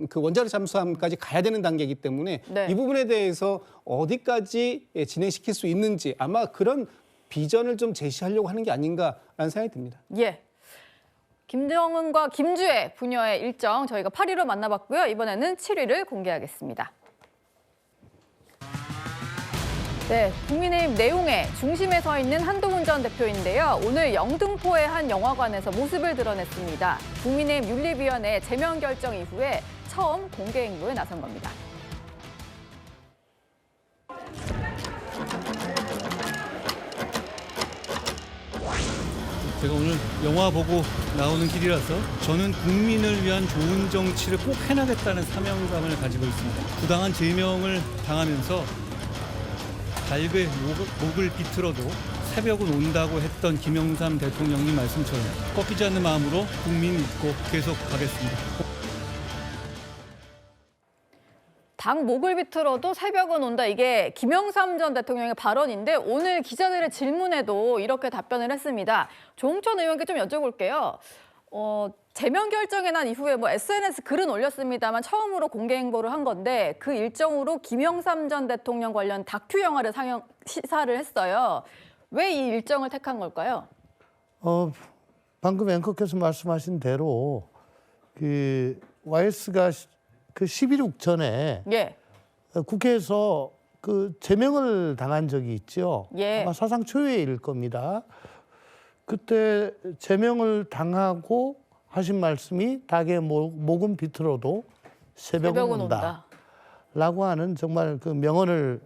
그 원자력 잠수함까지 가야 되는 단계이기 때문에 네. 이 부분에 대해서 어디까지 진행시킬 수 있는지 아마 그런 비전을 좀 제시하려고 하는 게 아닌가라는 생각이 듭니다. 예. 김정은과 김주애 부녀의 일정 저희가 8위로 만나봤고요. 이번에는 7위를 공개하겠습니다. 네, 국민의힘 내용의 중심에 서 있는 한동훈 전 대표인데요. 오늘 영등포의 한 영화관에서 모습을 드러냈습니다. 국민의힘 윤리위원회 제명 결정 이후에 처음 공개 행보에 나선 겁니다. 제가 오늘 영화 보고 나오는 길이라서 저는 국민을 위한 좋은 정치를 꼭 해나겠다는 사명감을 가지고 있습니다. 부당한 제명을 당하면서 발베 목을 비틀어도 새벽은 온다고 했던 김영삼 대통령님 말씀처럼 꺾이지 않는 마음으로 국민 믿고 계속 가겠습니다. 당 목을 비틀어도 새벽은 온다. 이게 김영삼 전 대통령의 발언인데 오늘 기자들의 질문에도 이렇게 답변을 했습니다. 조홍천 의원께 좀 여쭤볼게요. 제명 결정이 난 이후에 뭐 SNS 글은 올렸습니다만 처음으로 공개 행보를 한 건데 그 일정으로 김영삼 전 대통령 관련 다큐 영화를 시사를 했어요. 왜 이 일정을 택한 걸까요? 방금 앵커께서 말씀하신 대로 그 YS가 그 11.6 전에 예. 국회에서 그 제명을 당한 적이 있죠. 예. 아마 사상 초유일 겁니다. 그때 제명을 당하고 하신 말씀이 닭의 목은 비틀어도 새벽은 온다. 라고 하는 정말 그 명언을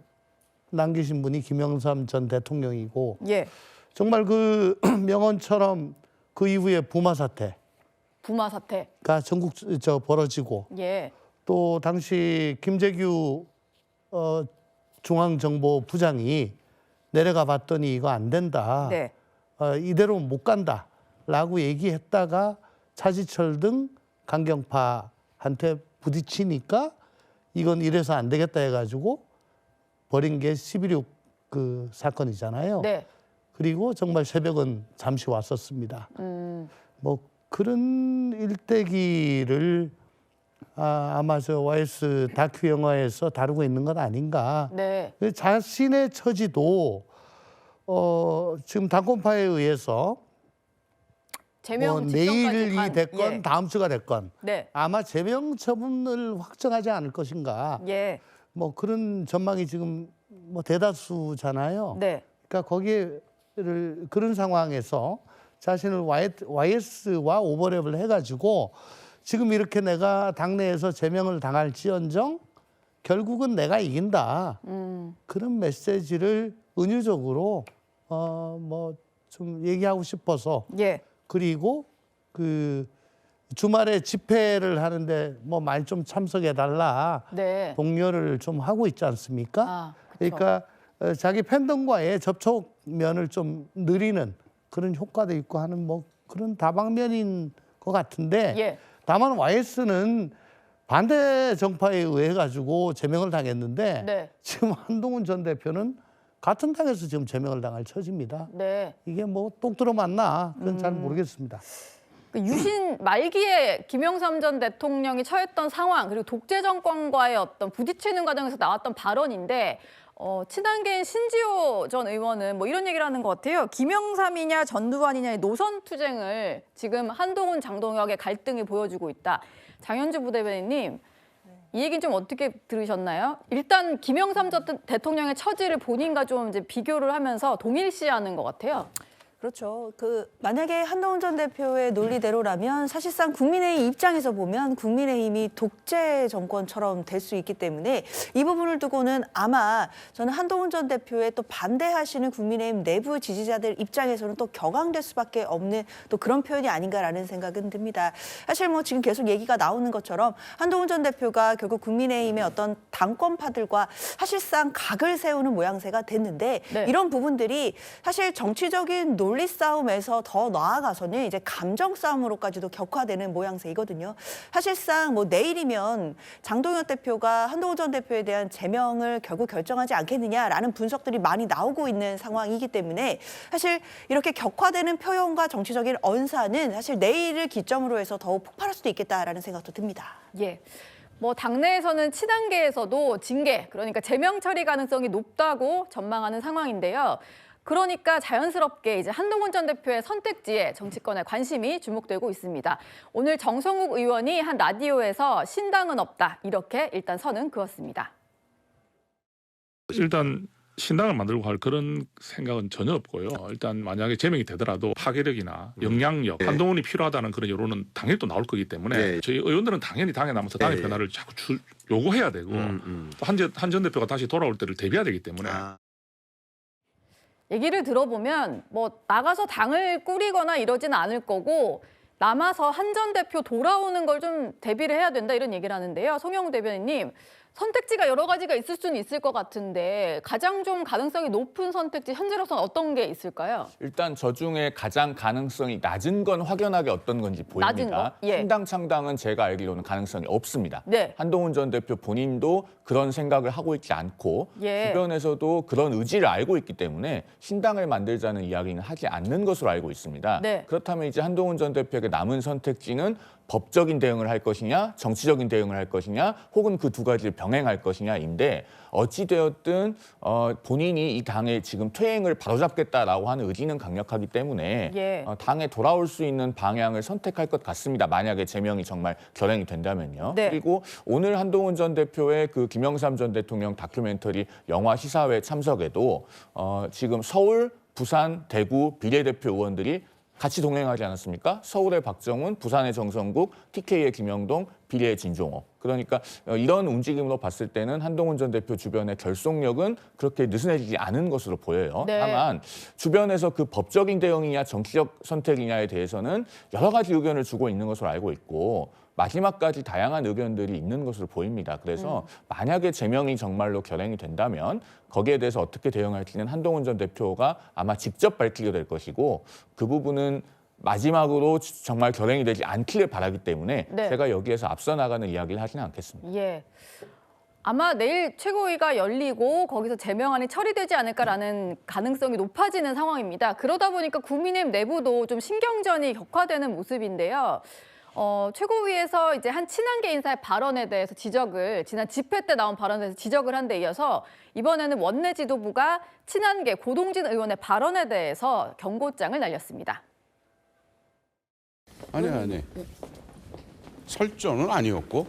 남기신 분이 김영삼 전 대통령이고 예. 정말 그 명언처럼 그 이후에 부마 사태가 전국 벌어지고 예. 또 당시 김재규 중앙정보부장이 내려가 봤더니 이거 안 된다. 네. 이대로 못 간다라고 얘기했다가 차지철 등 강경파한테 부딪히니까 이건 이래서 안 되겠다 해가지고 벌인 게 11.6 그 사건이잖아요. 네. 그리고 정말 새벽은 잠시 왔었습니다. 뭐 그런 일대기를 아마 저 YS 다큐 영화에서 다루고 있는 건 아닌가. 네. 자신의 처지도 지금 당권파에 의해서 제명 내일이 됐건 예. 다음 주가 됐건 네. 아마 제명 처분을 확정하지 않을 것인가. 예. 뭐 그런 전망이 지금 뭐 대다수잖아요. 네. 그러니까 거기를 그런 상황에서 자신을 YS와 오버랩을 해가지고 지금 이렇게 내가 당내에서 제명을 당할지언정 결국은 내가 이긴다. 그런 메시지를 은유적으로 뭐 좀 얘기하고 싶어서 예. 그리고 그 주말에 집회를 하는데 뭐 많이 좀 참석해달라 네. 독려를 좀 하고 있지 않습니까? 아, 그쵸. 그러니까 자기 팬덤과의 접촉면을 좀 느리는 그런 효과도 있고 하는 뭐 그런 다방면인 것 같은데 예. 다만 YS는 반대 정파에 의해 가지고 제명을 당했는데 네. 지금 한동훈 전 대표는 같은 당에서 지금 제명을 당할 처지입니다. 네. 이게 뭐 똑 들어맞나 그건 잘 모르겠습니다. 유신 말기에 김영삼 전 대통령이 처했던 상황 그리고 독재 정권과의 어떤 부딪히는 과정에서 나왔던 발언인데 친한계인 신지호 전 의원은 뭐 이런 얘기를 하는 것 같아요. 김영삼이냐 전두환이냐의 노선 투쟁을 지금 한동훈, 장동혁의 갈등이 보여주고 있다. 장현주 부대변인님, 이 얘기는 좀 어떻게 들으셨나요? 일단 김영삼 전 대통령의 처지를 본인과 좀 이제 비교를 하면서 동일시하는 것 같아요. 그렇죠. 만약에 한동훈 전 대표의 논리대로라면 사실상 국민의힘 입장에서 보면 국민의힘이 독재 정권처럼 될 수 있기 때문에 이 부분을 두고는 아마 저는 한동훈 전 대표의 또 반대하시는 국민의힘 내부 지지자들 입장에서는 또 격앙될 수밖에 없는 또 그런 표현이 아닌가라는 생각은 듭니다. 사실 뭐 지금 계속 얘기가 나오는 것처럼 한동훈 전 대표가 결국 국민의힘의 어떤 당권파들과 사실상 각을 세우는 모양새가 됐는데 네. 이런 부분들이 사실 정치적인 논리 싸움에서 더 나아가서는 이제 감정 싸움으로까지도 격화되는 모양새이거든요. 사실상 뭐 내일이면 장동혁 대표가 한동훈 전 대표에 대한 제명을 결국 결정하지 않겠느냐라는 분석들이 많이 나오고 있는 상황이기 때문에 사실 이렇게 격화되는 표현과 정치적인 언사는 사실 내일을 기점으로 해서 더욱 폭발할 수도 있겠다라는 생각도 듭니다. 예. 뭐 당내에서는 친한계에서도 징계, 그러니까 제명 처리 가능성이 높다고 전망하는 상황인데요. 그러니까 자연스럽게 이제 한동훈 전 대표의 선택지에 정치권의 관심이 주목되고 있습니다. 오늘 정성욱 의원이 한 라디오에서 신당은 없다 이렇게 일단 선은 그었습니다. 일단 신당을 만들고 할 그런 생각은 전혀 없고요. 일단 만약에 제명이 되더라도 파괴력이나 영향력, 한동훈이 필요하다는 그런 여론은 당연히 또 나올 거기 때문에 저희 의원들은 당연히 당에 남아서 당의 변화를 자꾸 요구해야 되고 또 한 전 대표가 다시 돌아올 때를 대비해야 되기 때문에 얘기를 들어보면 뭐 나가서 당을 꾸리거나 이러지는 않을 거고 남아서 한 전 대표 돌아오는 걸 좀 대비를 해야 된다 이런 얘기를 하는데요. 송영우 대변인님, 선택지가 여러 가지가 있을 수는 있을 것 같은데 가장 좀 가능성이 높은 선택지 현재로서는 어떤 게 있을까요? 일단 저 중에 가장 가능성이 낮은 건 확연하게 어떤 건지 보입니다. 낮은 거? 예. 신당 창당은 제가 알기로는 가능성이 없습니다. 네. 한동훈 전 대표 본인도 그런 생각을 하고 있지 않고 예. 주변에서도 그런 의지를 알고 있기 때문에 신당을 만들자는 이야기는 하지 않는 것으로 알고 있습니다. 네. 그렇다면 이제 한동훈 전 대표에게 남은 선택지는 법적인 대응을 할 것이냐, 정치적인 대응을 할 것이냐, 혹은 그 두 가지를 병행할 것이냐인데 어찌되었든 본인이 이 당에 지금 퇴행을 바로잡겠다라고 하는 의지는 강력하기 때문에 당에 돌아올 수 있는 방향을 선택할 것 같습니다. 만약에 제명이 정말 결행이 된다면요. 네. 그리고 오늘 한동훈 전 대표의 그 김영삼 전 대통령 다큐멘터리 영화 시사회 참석에도 지금 서울, 부산, 대구 비례대표 의원들이 같이 동행하지 않았습니까? 서울의 박정훈, 부산의 정성국, TK의 김영동, 비례의 진종호. 그러니까 이런 움직임으로 봤을 때는 한동훈 전 대표 주변의 결속력은 그렇게 느슨해지지 않은 것으로 보여요. 네. 다만 주변에서 그 법적인 대응이냐 정치적 선택이냐에 대해서는 여러 가지 의견을 주고 있는 것으로 알고 있고 마지막까지 다양한 의견들이 있는 것으로 보입니다. 그래서 만약에 제명이 정말로 결행이 된다면 거기에 대해서 어떻게 대응할지는 한동훈 전 대표가 아마 직접 밝히게 될 것이고 그 부분은 마지막으로 정말 결행이 되지 않기를 바라기 때문에 제가 여기에서 앞서 나가는 이야기를 하지는 않겠습니다. 예. 아마 내일 최고위가 열리고 거기서 제명안이 처리되지 않을까라는 가능성이 높아지는 상황입니다. 그러다 보니까 국민의힘 내부도 좀 신경전이 격화되는 모습인데요. 최고위에서 이제 한 친한계 인사의 발언에 대해서 지적을 지난 집회 때 나온 발언에 대해서 지적을 한 데 이어서 이번에는 원내 지도부가 친한계 고동진 의원의 발언에 대해서 경고장을 날렸습니다. 아니. 설전은 아니었고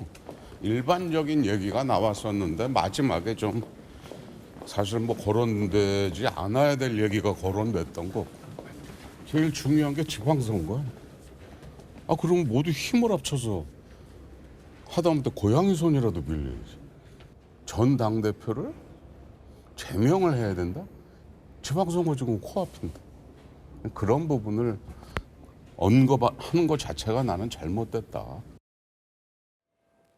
일반적인 얘기가 나왔었는데 마지막에 좀 사실 뭐 거론되지 않아야 될 얘기가 거론됐던 거고 제일 중요한 게 지방선거야. 그럼 모두 힘을 합쳐서 하다못해 고양이 손이라도 빌려야지. 전 당대표를 제명을 해야 된다? 지방선거 지금 코앞인데. 그런 부분을 언급하는 것 자체가 나는 잘못됐다.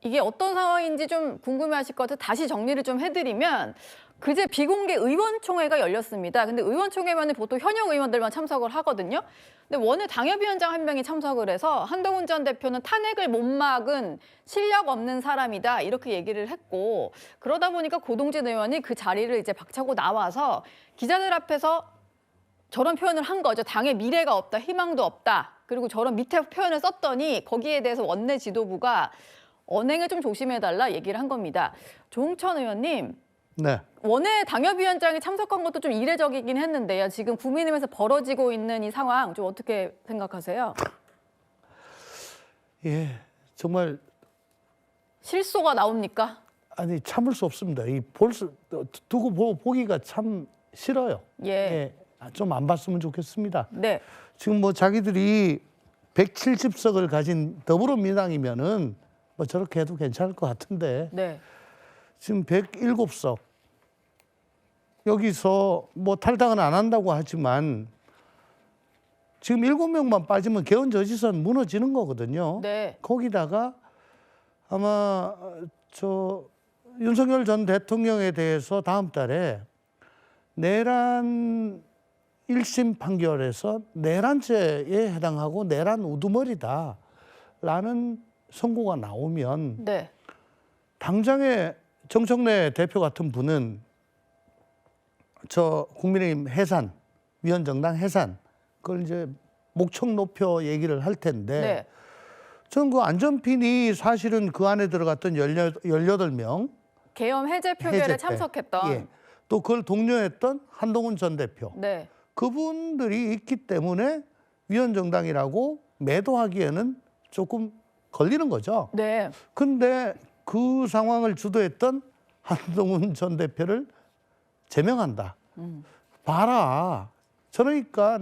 이게 어떤 상황인지 좀 궁금해하실 것 같아서 다시 정리를 좀 해드리면 그제 비공개 의원총회가 열렸습니다. 근데 의원총회만은 보통 현역 의원들만 참석을 하거든요. 근데 원외 당협위원장 한 명이 참석을 해서 한동훈 전 대표는 탄핵을 못 막은 실력 없는 사람이다 이렇게 얘기를 했고 그러다 보니까 고동진 의원이 그 자리를 이제 박차고 나와서 기자들 앞에서 저런 표현을 한 거죠. 당의 미래가 없다, 희망도 없다. 그리고 저런 밑에 표현을 썼더니 거기에 대해서 원내 지도부가 언행을 좀 조심해달라 얘기를 한 겁니다. 조홍천 의원님. 네. 원외 당협위원장이 참석한 것도 좀 이례적이긴 했는데요. 지금 국민의힘에서 벌어지고 있는 이 상황 좀 어떻게 생각하세요? 예, 정말 실소가 나옵니까? 아니 참을 수 없습니다. 이 두고 보기가 참 싫어요. 예. 좀 안 봤으면 좋겠습니다. 네. 지금 뭐 자기들이 170석을 가진 더불어민주당이면은 뭐 저렇게 해도 괜찮을 것 같은데 네. 지금 107석 여기서 뭐 탈당은 안 한다고 하지만 지금 7명만 빠지면 개헌저지선 무너지는 거거든요. 네. 거기다가 아마 윤석열 전 대통령에 대해서 다음 달에 내란 1심 판결에서 내란죄에 해당하고 내란 우두머리다라는 선고가 나오면 네. 당장에 정청래 대표 같은 분은 국민의힘 해산, 위원정당 해산 그걸 이제 목청 높여 얘기를 할 텐데 네. 저는 그 안전핀이 사실은 그 안에 들어갔던 18명 계엄 해제 표결에 참석했던 예. 또 그걸 독려했던 한동훈 전 대표 네. 그분들이 있기 때문에 위원정당이라고 매도하기에는 조금 걸리는 거죠. 네. 근데 그 상황을 주도했던 한동훈 전 대표를 제명한다. 봐라. 저러니까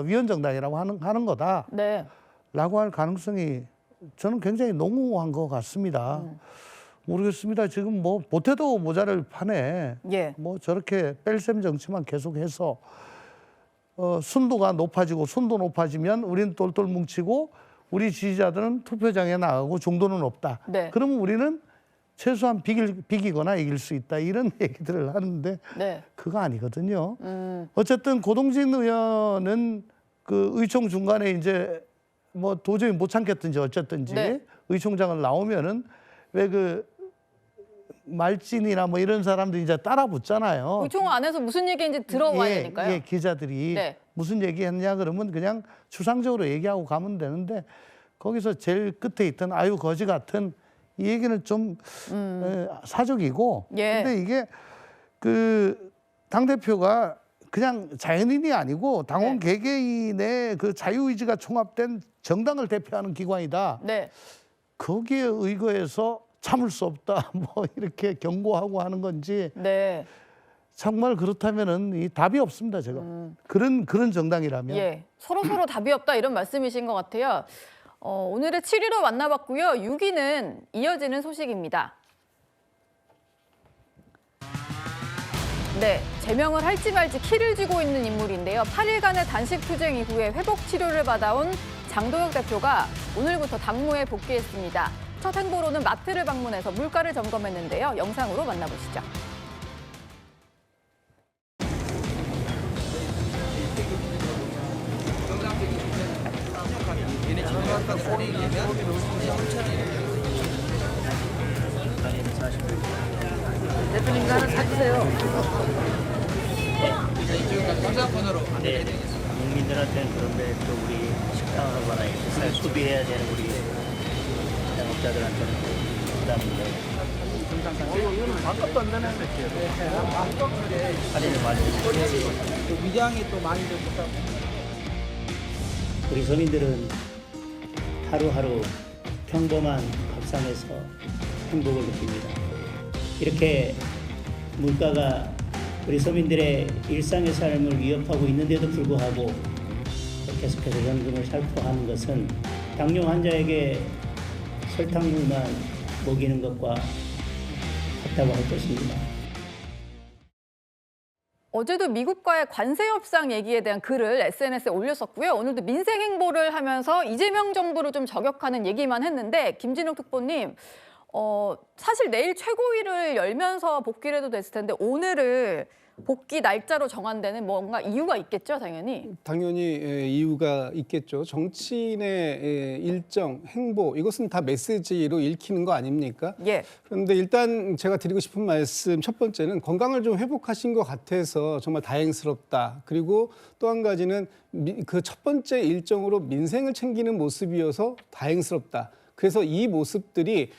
위원정당이라고 하는 거다. 네. 라고 할 가능성이 저는 굉장히 농후한 것 같습니다. 모르겠습니다. 지금 뭐 보태도 모자를 파네. 예. 뭐 저렇게 뺄셈 정치만 계속해서 순도가 높아지고 순도 높아지면 우리는 똘똘 뭉치고 우리 지지자들은 투표장에 나가고 중도는 없다. 네. 그러면 우리는 최소한 비기거나 이길 수 있다. 이런 얘기들을 하는데 네. 그거 아니거든요. 어쨌든 고동진 의원은 그 의총 중간에 이제 뭐 도저히 못 참겠든지 어쨌든지 네. 의총장을 나오면은 왜 그 말진이나 뭐 이런 사람들이 이제 따라 붙잖아요. 의총 안에서 무슨 얘기인지 들어와야 되니까요. 예, 기자들이 네. 무슨 얘기했냐 그러면 그냥 추상적으로 얘기하고 가면 되는데 거기서 제일 끝에 있던 아유 거지 같은 이 얘기는 좀 사족이고 예. 근데 이게 그 당대표가 그냥 자연인이 아니고 당원 네. 개개인의 그 자유의지가 총합된 정당을 대표하는 기관이다. 네. 거기에 의거해서 참을 수 없다. 뭐 이렇게 경고하고 하는 건지 네. 정말 그렇다면은 이 답이 없습니다. 제가 그런 정당이라면 예. 서로 답이 없다 이런 말씀이신 것 같아요. 오늘의 7위로 만나봤고요. 6위는 이어지는 소식입니다. 네, 제명을 할지 말지 키를 쥐고 있는 인물인데요. 8일간의 단식 투쟁 이후에 회복 치료를 받아온 장도혁 대표가 오늘부터 당무에 복귀했습니다. 첫 행보로는 마트를 방문해서 물가를 점검했는데요. 영상으로 만나보시죠. 대표님 하나 사주세요. 네. 국민들한테는 그런데 또 우리 식당하거나 이렇게 소비해야 되는 우리 자영업자들한테는 부담인데. 이거는 반값도 안 되는 할인을 많이 해주세요. 위장이 또 많이 됐다. 우리 서민들은 하루하루 평범한 밥상에서 행복을 느낍니다. 이렇게 물가가 우리 서민들의 일상의 삶을 위협하고 있는데도 불구하고 계속해서 현금을 살포하는 것은 당뇨 환자에게 설탕물만 먹이는 것과 같다고 할 것입니다. 어제도 미국과의 관세 협상 얘기에 대한 글을 SNS에 올렸었고요. 오늘도 민생 행보를 하면서 이재명 정부를 좀 저격하는 얘기만 했는데 김진욱 특보님, 사실 내일 최고위를 열면서 복귀를 해도 됐을 텐데 오늘을 복귀 날짜로 정한 데는 뭔가 이유가 있겠죠, 당연히? 당연히 이유가 있겠죠. 정치인의 일정, 행보 이것은 다 메시지로 읽히는 거 아닙니까? 예. 그런데 일단 제가 드리고 싶은 말씀 첫 번째는 건강을 좀 회복하신 것 같아서 정말 다행스럽다. 그리고 또 한 가지는 그 첫 번째 일정으로 민생을 챙기는 모습이어서 다행스럽다. 그래서 이 모습들이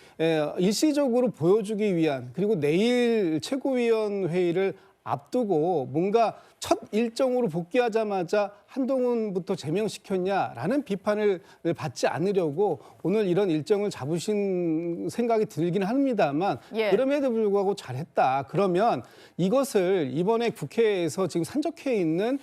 일시적으로 보여주기 위한, 그리고 내일 최고위원회의를 앞두고 뭔가 첫 일정으로 복귀하자마자 한동훈부터 제명시켰냐라는 비판을 받지 않으려고 오늘 이런 일정을 잡으신 생각이 들긴 합니다만, 예. 그럼에도 불구하고 잘했다. 그러면 이것을 이번에 국회에서 지금 산적해 있는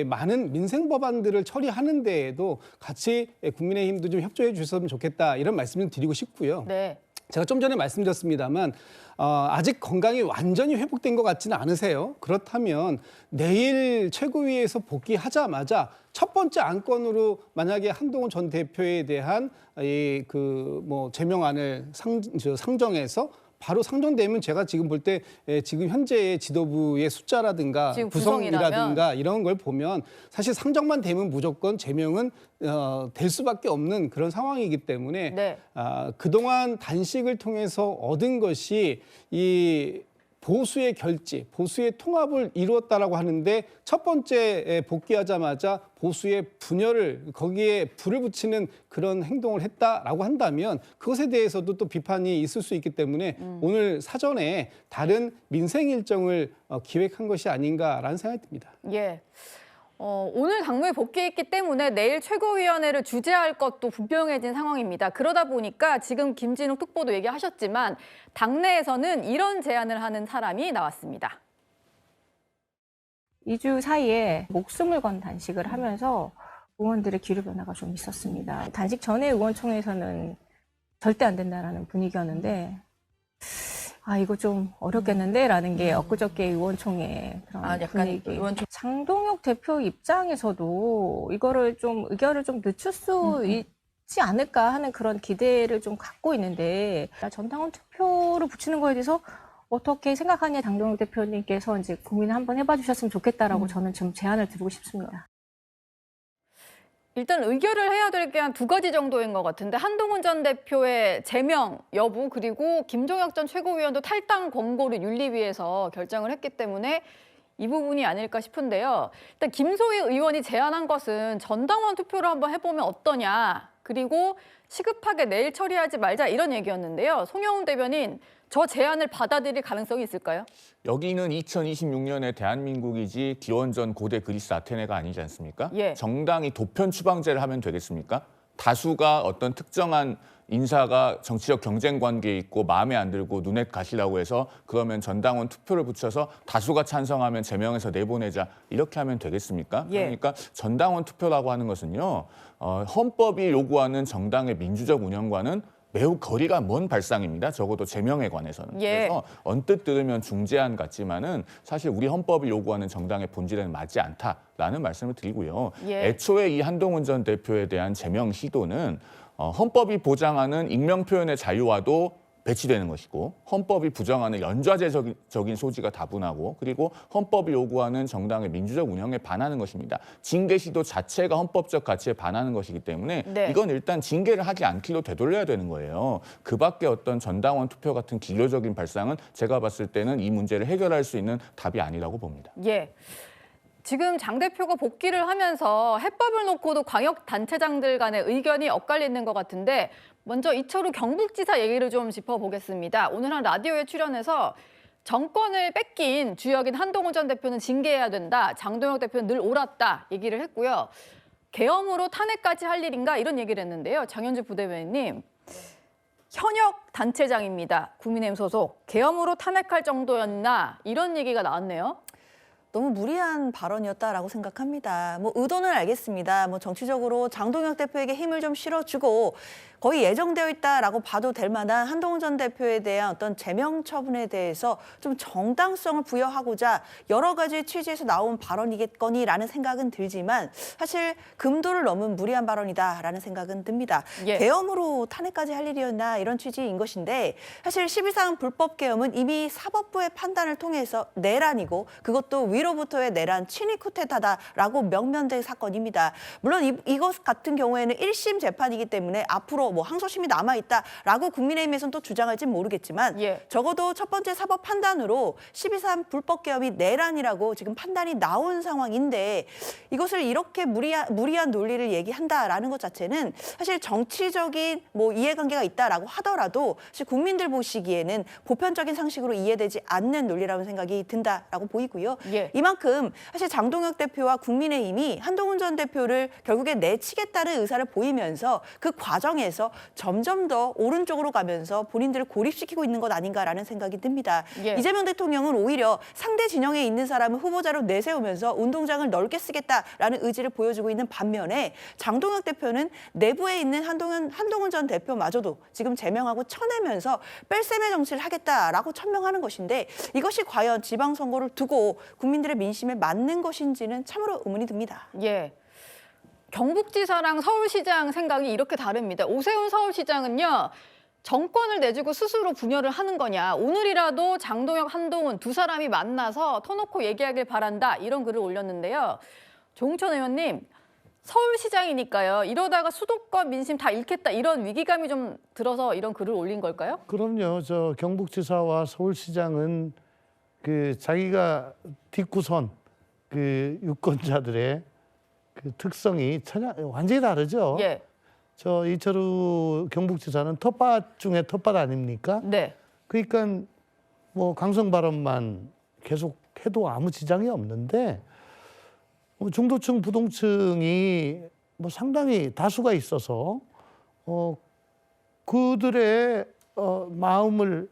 많은 민생 법안들을 처리하는 데에도 같이 국민의힘도 좀 협조해 주셨으면 좋겠다, 이런 말씀을 드리고 싶고요. 네. 제가 좀 전에 말씀드렸습니다만 아직 건강이 완전히 회복된 것 같지는 않으세요. 그렇다면 내일 최고위에서 복귀하자마자 첫 번째 안건으로 만약에 한동훈 전 대표에 대한 제명안을 상정해서 바로 상정되면 제가 지금 볼 때 지금 현재의 지도부의 숫자라든가 구성이라든가 이런 걸 보면 사실 상정만 되면 무조건 제명은 될 수밖에 없는 그런 상황이기 때문에 네. 그동안 단식을 통해서 얻은 것이 이 보수의 결집, 보수의 통합을 이루었다라고 하는데 첫 번째 복귀하자마자 보수의 분열을, 거기에 불을 붙이는 그런 행동을 했다라고 한다면 그것에 대해서도 또 비판이 있을 수 있기 때문에 오늘 사전에 다른 민생 일정을 기획한 것이 아닌가라는 생각이 듭니다. 예. 오늘 당무에 복귀했기 때문에 내일 최고위원회를 주재할 것도 분명해진 상황입니다. 그러다 보니까 지금 김진욱 특보도 얘기하셨지만 당내에서는 이런 제안을 하는 사람이 나왔습니다. 2주 사이에 목숨을 건 단식을 하면서 의원들의 기류 변화가 좀 있었습니다. 단식 전에 의원총회에서는 절대 안 된다라는 분위기였는데 이거 좀 어렵겠는데? 라는 게 엊그저께 의원총회 그런 분위기. 장동혁 대표 입장에서도 이거를 좀 의결을 좀 늦출 수 있지 않을까 하는 그런 기대를 좀 갖고 있는데 전당원 투표를 붙이는 거에 대해서 어떻게 생각하냐 장동혁 대표님께서 이제 고민을 한번 해봐 주셨으면 좋겠다라고 저는 좀 제안을 드리고 싶습니다. 일단 의결을 해야 될 게 한 2가지 정도인 것 같은데 한동훈 전 대표의 제명 여부 그리고 김종혁 전 최고위원도 탈당 권고를 윤리위에서 결정을 했기 때문에 이 부분이 아닐까 싶은데요. 일단 김소희 의원이 제안한 것은 전당원 투표를 한번 해보면 어떠냐. 그리고 시급하게 내일 처리하지 말자 이런 얘기였는데요. 송영훈 대변인 저 제안을 받아들일 가능성이 있을까요? 여기는 2026년에 대한민국이지 기원전 고대 그리스 아테네가 아니지 않습니까? 예. 정당이 도편 추방제를 하면 되겠습니까? 다수가 어떤 특정한 인사가 정치적 경쟁 관계에 있고 마음에 안 들고 눈에 가시라고 해서 그러면 전당원 투표를 붙여서 다수가 찬성하면 제명해서 내보내자 이렇게 하면 되겠습니까? 예. 그러니까 전당원 투표라고 하는 것은요. 헌법이 요구하는 정당의 민주적 운영과는 매우 거리가 먼 발상입니다. 적어도 제명에 관해서는. 예. 그래서 언뜻 들으면 중재안 같지만은 사실 우리 헌법이 요구하는 정당의 본질에는 맞지 않다라는 말씀을 드리고요. 예. 애초에 이 한동훈 전 대표에 대한 제명 시도는 헌법이 보장하는 익명 표현의 자유와도 배치되는 것이고 헌법이 부정하는 연좌제적인 소지가 다분하고 그리고 헌법이 요구하는 정당의 민주적 운영에 반하는 것입니다. 징계 시도 자체가 헌법적 가치에 반하는 것이기 때문에 네. 이건 일단 징계를 하지 않기로 되돌려야 되는 거예요. 그 밖에 어떤 전당원 투표 같은 기교적인 발상은 제가 봤을 때는 이 문제를 해결할 수 있는 답이 아니라고 봅니다. 예. 지금 장 대표가 복귀를 하면서 해법을 놓고도 광역단체장들 간의 의견이 엇갈리는 것 같은데 먼저 이철우 경북지사 얘기를 좀 짚어보겠습니다. 오늘 한 라디오에 출연해서 정권을 뺏긴 주역인 한동훈 전 대표는 징계해야 된다. 장동혁 대표는 늘 옳았다 얘기를 했고요. 계엄으로 탄핵까지 할 일인가 이런 얘기를 했는데요. 장현주 부대변인님. 현역 단체장입니다. 국민의힘 소속. 계엄으로 탄핵할 정도였나 이런 얘기가 나왔네요. 너무 무리한 발언이었다라고 생각합니다. 뭐 의도는 알겠습니다. 뭐 정치적으로 장동혁 대표에게 힘을 좀 실어주고 거의 예정되어 있다라고 봐도 될 만한 한동훈 전 대표에 대한 어떤 제명 처분에 대해서 좀 정당성을 부여하고자 여러 가지 취지에서 나온 발언이겠거니라는 생각은 들지만 사실 금도를 넘은 무리한 발언이다라는 생각은 듭니다. 예. 계엄으로 탄핵까지 할 일이었나 이런 취지인 것인데 사실 12상 불법 계엄은 이미 사법부의 판단을 통해서 내란이고 그것도 위로부터의 내란 친위 쿠데타다라고 명명된 사건입니다. 물론 이것 같은 경우에는 1심 재판이기 때문에 앞으로 뭐 항소심이 남아있다라고 국민의힘에서는 또 주장할진 모르겠지만 적어도 첫 번째 사법 판단으로 12.3 불법 계엄이 내란이라고 지금 판단이 나온 상황인데 이것을 이렇게 무리한 논리를 얘기한다라는 것 자체는 사실 정치적인 뭐 이해관계가 있다라고 하더라도 사실 국민들 보시기에는 보편적인 상식으로 이해되지 않는 논리라는 생각이 든다라고 보이고요. 이만큼 사실 장동혁 대표와 국민의힘이 한동훈 전 대표를 결국에 내치겠다는 의사를 보이면서 그 과정에서 점점 더 오른쪽으로 가면서 본인들을 고립시키고 있는 것 아닌가라는 생각이 듭니다. 이재명 대통령은 오히려 상대 진영에 있는 사람을 후보자로 내세우면서 운동장을 넓게 쓰겠다라는 의지를 보여주고 있는 반면에 장동혁 대표는 내부에 있는 한동훈 전 대표마저도 지금 제명하고 쳐내면서 뺄셈의 정치를 하겠다라고 천명하는 것인데 이것이 과연 지방선거를 두고 국민들의 민심에 맞는 것인지는 참으로 의문이 듭니다. 경북지사랑 서울시장 생각이 이렇게 다릅니다. 오세훈 서울시장은요. 정권을 내주고 스스로 분열을 하는 거냐. 오늘이라도 장동혁, 한동훈 두 사람이 만나서 터놓고 얘기하길 바란다. 이런 글을 올렸는데요. 조홍천 의원님, 서울시장이니까요. 이러다가 수도권 민심 다 잃겠다. 이런 위기감이 좀 들어서 이런 글을 올린 걸까요? 그럼요. 저 경북지사와 서울시장은 그 자기가 뒷구선 그 유권자들의 그 특성이 완전히 다르죠. 저 이철우 경북지사는 텃밭 중에 텃밭 아닙니까? 그러니까 뭐 강성 발언만 계속 해도 아무 지장이 없는데 중도층, 부동층이 뭐 상당히 다수가 있어서 그들의 마음을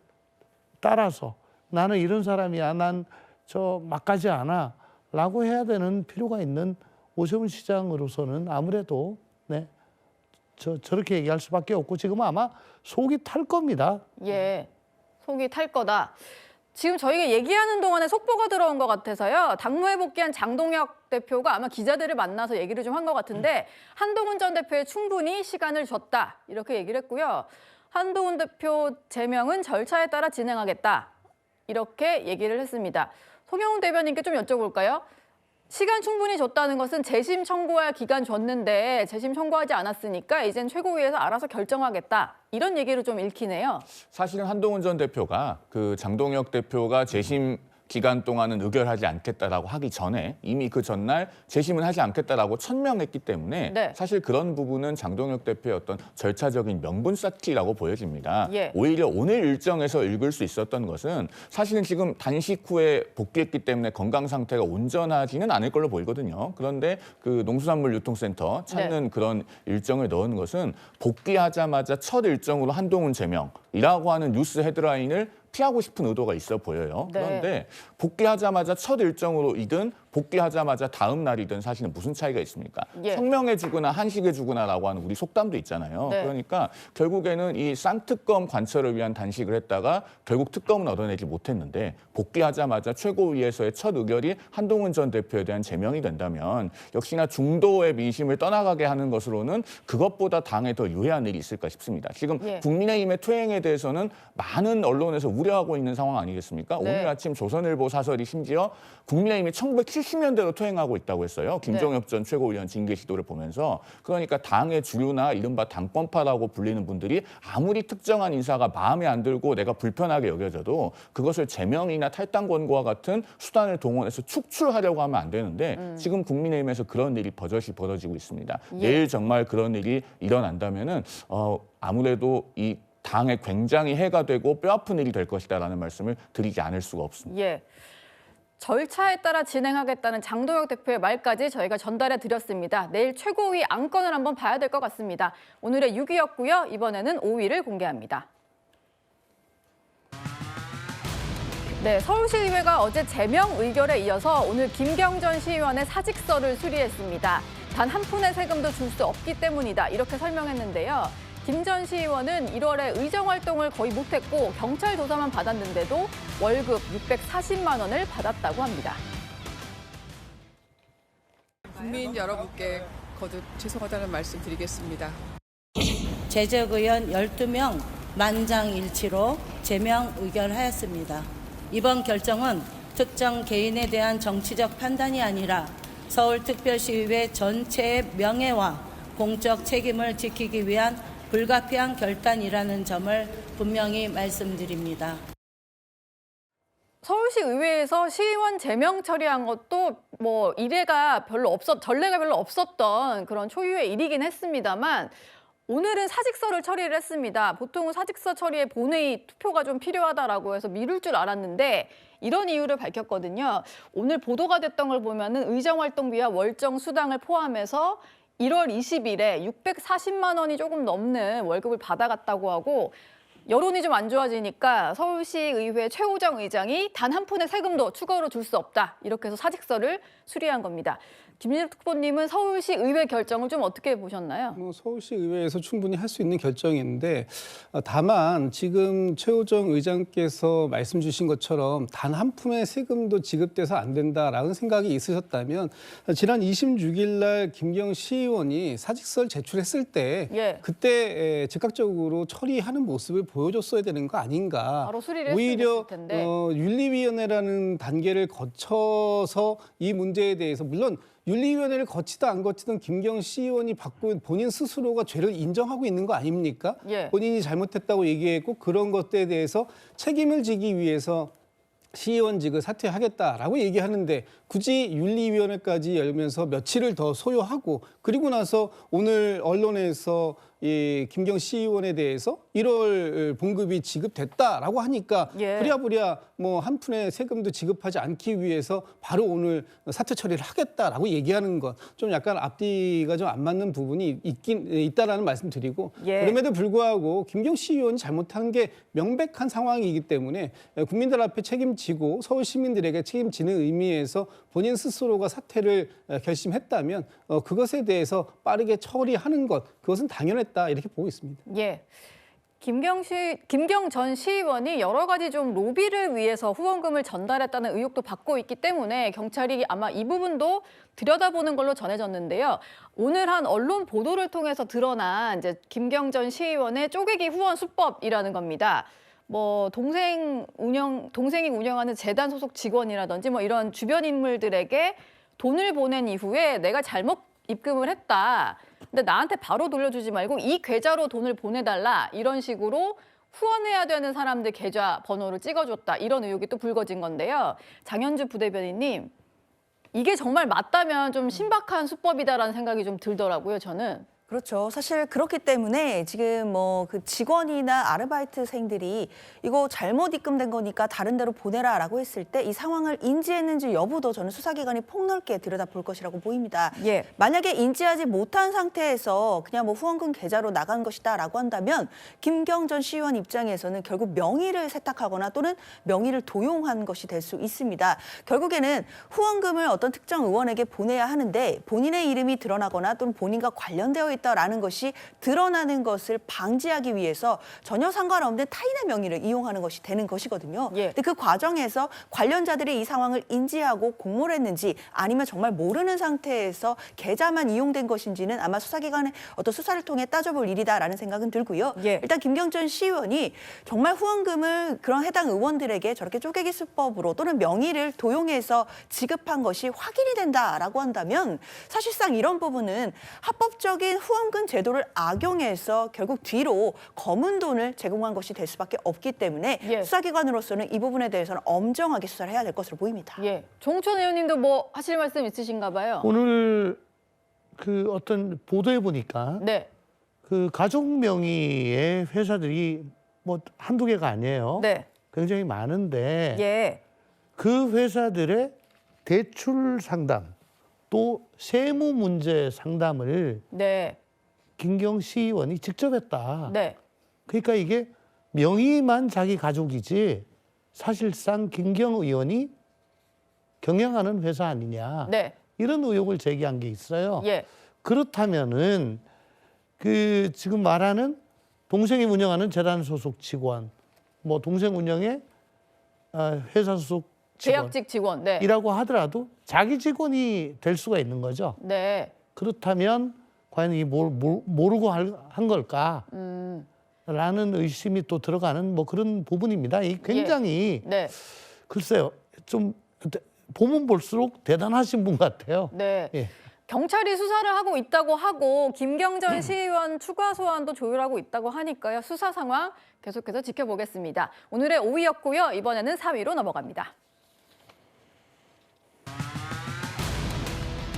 따라서 나는 이런 사람이야, 난 저 막가지 않아 라고 해야 되는 필요가 있는 오세훈 시장으로서는 아무래도 저렇게 얘기할 수밖에 없고 지금은 아마 속이 탈 겁니다. 속이 탈 거다. 지금 저희가 얘기하는 동안에 속보가 들어온 것 같아서요. 당무에 복귀한 장동혁 대표가 아마 기자들을 만나서 얘기를 좀 한 것 같은데 한동훈 전 대표에 충분히 시간을 줬다. 이렇게 얘기를 했고요. 한동훈 대표 제명은 절차에 따라 진행하겠다. 이렇게 얘기를 했습니다. 송영훈 대변인께 좀 여쭤볼까요? 시간 충분히 줬다는 것은 재심 청구할 기간 줬는데 재심 청구하지 않았으니까 이젠 최고위에서 알아서 결정하겠다. 이런 얘기로 좀 읽히네요. 사실은 한동훈 전 대표가 그 장동혁 대표가 재심 기간 동안은 의결하지 않겠다라고 하기 전에 이미 그 전날 재심은 하지 않겠다라고 천명했기 때문에 사실 그런 부분은 장동혁 대표의 어떤 절차적인 명분 쌓기라고 보여집니다. 오히려 오늘 일정에서 읽을 수 있었던 것은 사실은 지금 단식 후에 복귀했기 때문에 건강 상태가 온전하지는 않을 걸로 보이거든요. 그런데 그 농수산물 유통센터 찾는 그런 일정을 넣은 것은 복귀하자마자 첫 일정으로 한동훈 제명이라고 하는 뉴스 헤드라인을 피하고 싶은 의도가 있어 보여요. 그런데 복귀하자마자 첫 일정으로이든 복귀하자마자 다음 날이든 사실은 무슨 차이가 있습니까? 성명해주거나 한식해주거나라고 하는 우리 속담도 있잖아요. 그러니까 결국에는 이 쌍특검 관철을 위한 단식을 했다가 결국 특검은 얻어내지 못했는데 복귀하자마자 최고위에서의 첫 의결이 한동훈 전 대표에 대한 제명이 된다면 역시나 중도의 민심을 떠나가게 하는 것으로는 그것보다 당에 더 유해한 일이 있을까 싶습니다. 지금 국민의힘의 퇴행에 대해서는 많은 언론에서 우려하고 있는 상황 아니겠습니까? 오늘 아침 조선일보 사설이 심지어 국민의힘이 1970년대로 퇴행하고 있다고 했어요. 김종엽 전 최고위원 징계 시도를 보면서. 그러니까 당의 주류나 이른바 당권파라고 불리는 분들이 아무리 특정한 인사가 마음에 안 들고 내가 불편하게 여겨져도 그것을 제명이나 탈당 권고와 같은 수단을 동원해서 축출하려고 하면 안 되는데 지금 국민의힘에서 그런 일이 버젓이 벌어지고 있습니다. 내일 정말 그런 일이 일어난다면은 아무래도 이 당에 굉장히 해가 되고 뼈아픈 일이 될 것이다라는 말씀을 드리지 않을 수가 없습니다. 절차에 따라 진행하겠다는 장동혁 대표의 말까지 저희가 전달해 드렸습니다. 내일 최고위 안건을 한번 봐야 될 것 같습니다. 오늘의 6위였고요. 이번에는 5위를 공개합니다. 네, 서울시의회가 어제 제명 의결에 이어서 오늘 김경전 시의원의 사직서를 수리했습니다. 단 한 푼의 세금도 줄 수 없기 때문이다. 이렇게 설명했는데요. 김 전 시의원은 1월에 의정활동을 거의 못했고 경찰 조사만 받았는데도 월급 640만 원을 받았다고 합니다. 국민 여러분께 거듭 죄송하다는 말씀 드리겠습니다. 재적 의원 12명 만장일치로 제명 의결하였습니다. 이번 결정은 특정 개인에 대한 정치적 판단이 아니라 서울특별시의회 전체의 명예와 공적 책임을 지키기 위한 불가피한 결단이라는 점을 분명히 말씀드립니다. 서울시 의회에서 시의원 제명 처리한 것도 뭐 전례가 별로 없었던 그런 초유의 일이긴 했습니다만 오늘은 사직서를 처리를 했습니다. 보통은 사직서 처리에 본회의 투표가 좀 필요하다라고 해서 미룰 줄 알았는데 이런 이유를 밝혔거든요. 오늘 보도가 됐던 걸 보면은 의정활동비와 월정 수당을 포함해서 1월 20일에 640만 원이 조금 넘는 월급을 받아갔다고 하고 여론이 좀 안 좋아지니까 서울시의회 최호정 의장이 단 한 푼의 세금도 추가로 줄 수 없다. 이렇게 해서 사직서를 수리한 겁니다. 김민석 특보님은 서울시 의회 결정을 좀 어떻게 보셨나요? 서울시 의회에서 충분히 할 수 있는 결정인데 다만 지금 최호정 의장께서 말씀 주신 것처럼 단 한 푼의 세금도 지급돼서 안 된다라는 생각이 있으셨다면 지난 26일 날 김경 시의원이 사직서를 제출했을 때 그때 즉각적으로 처리하는 모습을 보여줬어야 되는 거 아닌가. 바로 수리를 오히려 했을 텐데. 윤리위원회라는 단계를 거쳐서 이 문제에 대해서 물론 윤리위원회를 거치든 안 거치든 김경 시의원이 받고 본인 스스로가 죄를 인정하고 있는 거 아닙니까? 본인이 잘못했다고 얘기했고 그런 것들에 대해서 책임을 지기 위해서 시의원직을 사퇴하겠다라고 얘기하는데 굳이 윤리위원회까지 열면서 며칠을 더 소요하고 그리고 나서 오늘 언론에서 이 김경 시의원에 대해서 1월 봉급이 지급됐다라고 하니까 부랴부랴 뭐 한 푼의 세금도 지급하지 않기 위해서 바로 오늘 사퇴 처리를 하겠다라고 얘기하는 것 좀 약간 앞뒤가 좀 안 맞는 부분이 있다라는 말씀 드리고 그럼에도 불구하고 김경 시의원이 잘못한 게 명백한 상황이기 때문에 국민들 앞에 책임지고 서울 시민들에게 책임지는 의미에서 본인 스스로가 사퇴를 결심했다면 그것에 대해서 빠르게 처리하는 것 그것은 당연했다 이렇게 보고 있습니다. 김경 전 시의원이 여러 가지 좀 로비를 위해서 후원금을 전달했다는 의혹도 받고 있기 때문에 경찰이 아마 이 부분도 들여다보는 걸로 전해졌는데요. 오늘 한 언론 보도를 통해서 드러난 이제 김경 전 시의원의 쪼개기 후원 수법이라는 겁니다. 뭐 동생이 운영하는 재단 소속 직원이라든지 뭐 이런 주변 인물들에게 돈을 보낸 이후에 내가 잘못 입금을 했다. 근데 나한테 바로 돌려주지 말고 이 계좌로 돈을 보내달라. 이런 식으로 후원해야 되는 사람들 계좌 번호를 찍어줬다. 이런 의혹이 또 불거진 건데요. 장현주 부대변인님, 이게 정말 맞다면 좀 신박한 수법이다라는 생각이 좀 들더라고요, 저는. 그렇죠. 사실 그렇기 때문에 지금 뭐 그 직원이나 아르바이트생들이 이거 잘못 입금된 거니까 다른 데로 보내라라고 했을 때 이 상황을 인지했는지 여부도 저는 수사기관이 폭넓게 들여다볼 것이라고 보입니다. 만약에 인지하지 못한 상태에서 그냥 뭐 후원금 계좌로 나간 것이다라고 한다면 김경 전 시의원 입장에서는 결국 명의를 세탁하거나 또는 명의를 도용한 것이 될 수 있습니다. 결국에는 후원금을 어떤 특정 의원에게 보내야 하는데 본인의 이름이 드러나거나 또는 본인과 관련되어 있다라는 것이 드러나는 것을 방지하기 위해서 전혀 상관없는 타인의 명의를 이용하는 것이 되는 것이거든요. 근데 그 과정에서 관련자들이 이 상황을 인지하고 공모를 했는지 아니면 정말 모르는 상태에서 계좌만 이용된 것인지는 아마 수사기관의 어떤 수사를 통해 따져볼 일이다라는 생각은 들고요. 일단 김경 전 시의원이 정말 후원금을 그런 해당 의원들에게 저렇게 쪼개기 수법으로 또는 명의를 도용해서 지급한 것이 확인이 된다라고 한다면 사실상 이런 부분은 합법적인 후원금 제도를 악용해서 결국 뒤로 검은 돈을 제공한 것이 될 수밖에 없기 때문에 수사기관으로서는 이 부분에 대해서는 엄정하게 수사를 해야 될 것으로 보입니다. 정천 의원님도 뭐 하실 말씀 있으신가 봐요. 오늘 그 어떤 보도에 보니까 그 가족 명의의 회사들이 뭐 한두 개가 아니에요. 굉장히 많은데 그 회사들의 대출 상담 또 세무 문제 상담을 김경 시의원이 직접 했다. 그러니까 이게 명의만 자기 가족이지 사실상 김경 의원이 경영하는 회사 아니냐. 네. 이런 의혹을 제기한 게 있어요. 예. 그렇다면은 그 지금 말하는 동생이 운영하는 재단 소속 직원, 뭐 동생 운영의 회사 소속 직원, 계약직 직원. 네. 이라고 하더라도 자기 직원이 될 수가 있는 거죠. 네. 그렇다면 과연 이 모르고 한 걸까? 라는 의심이 또 들어가는 뭐 그런 부분입니다. 이 굉장히 네. 글쎄요, 좀 보면 볼수록 대단하신 분 같아요. 네. 예. 경찰이 수사를 하고 있다고 하고 김경전 시의원 추가 소환도 조율하고 있다고 하니까요. 수사 상황 계속해서 지켜보겠습니다. 오늘의 5위였고요. 이번에는 4위로 넘어갑니다.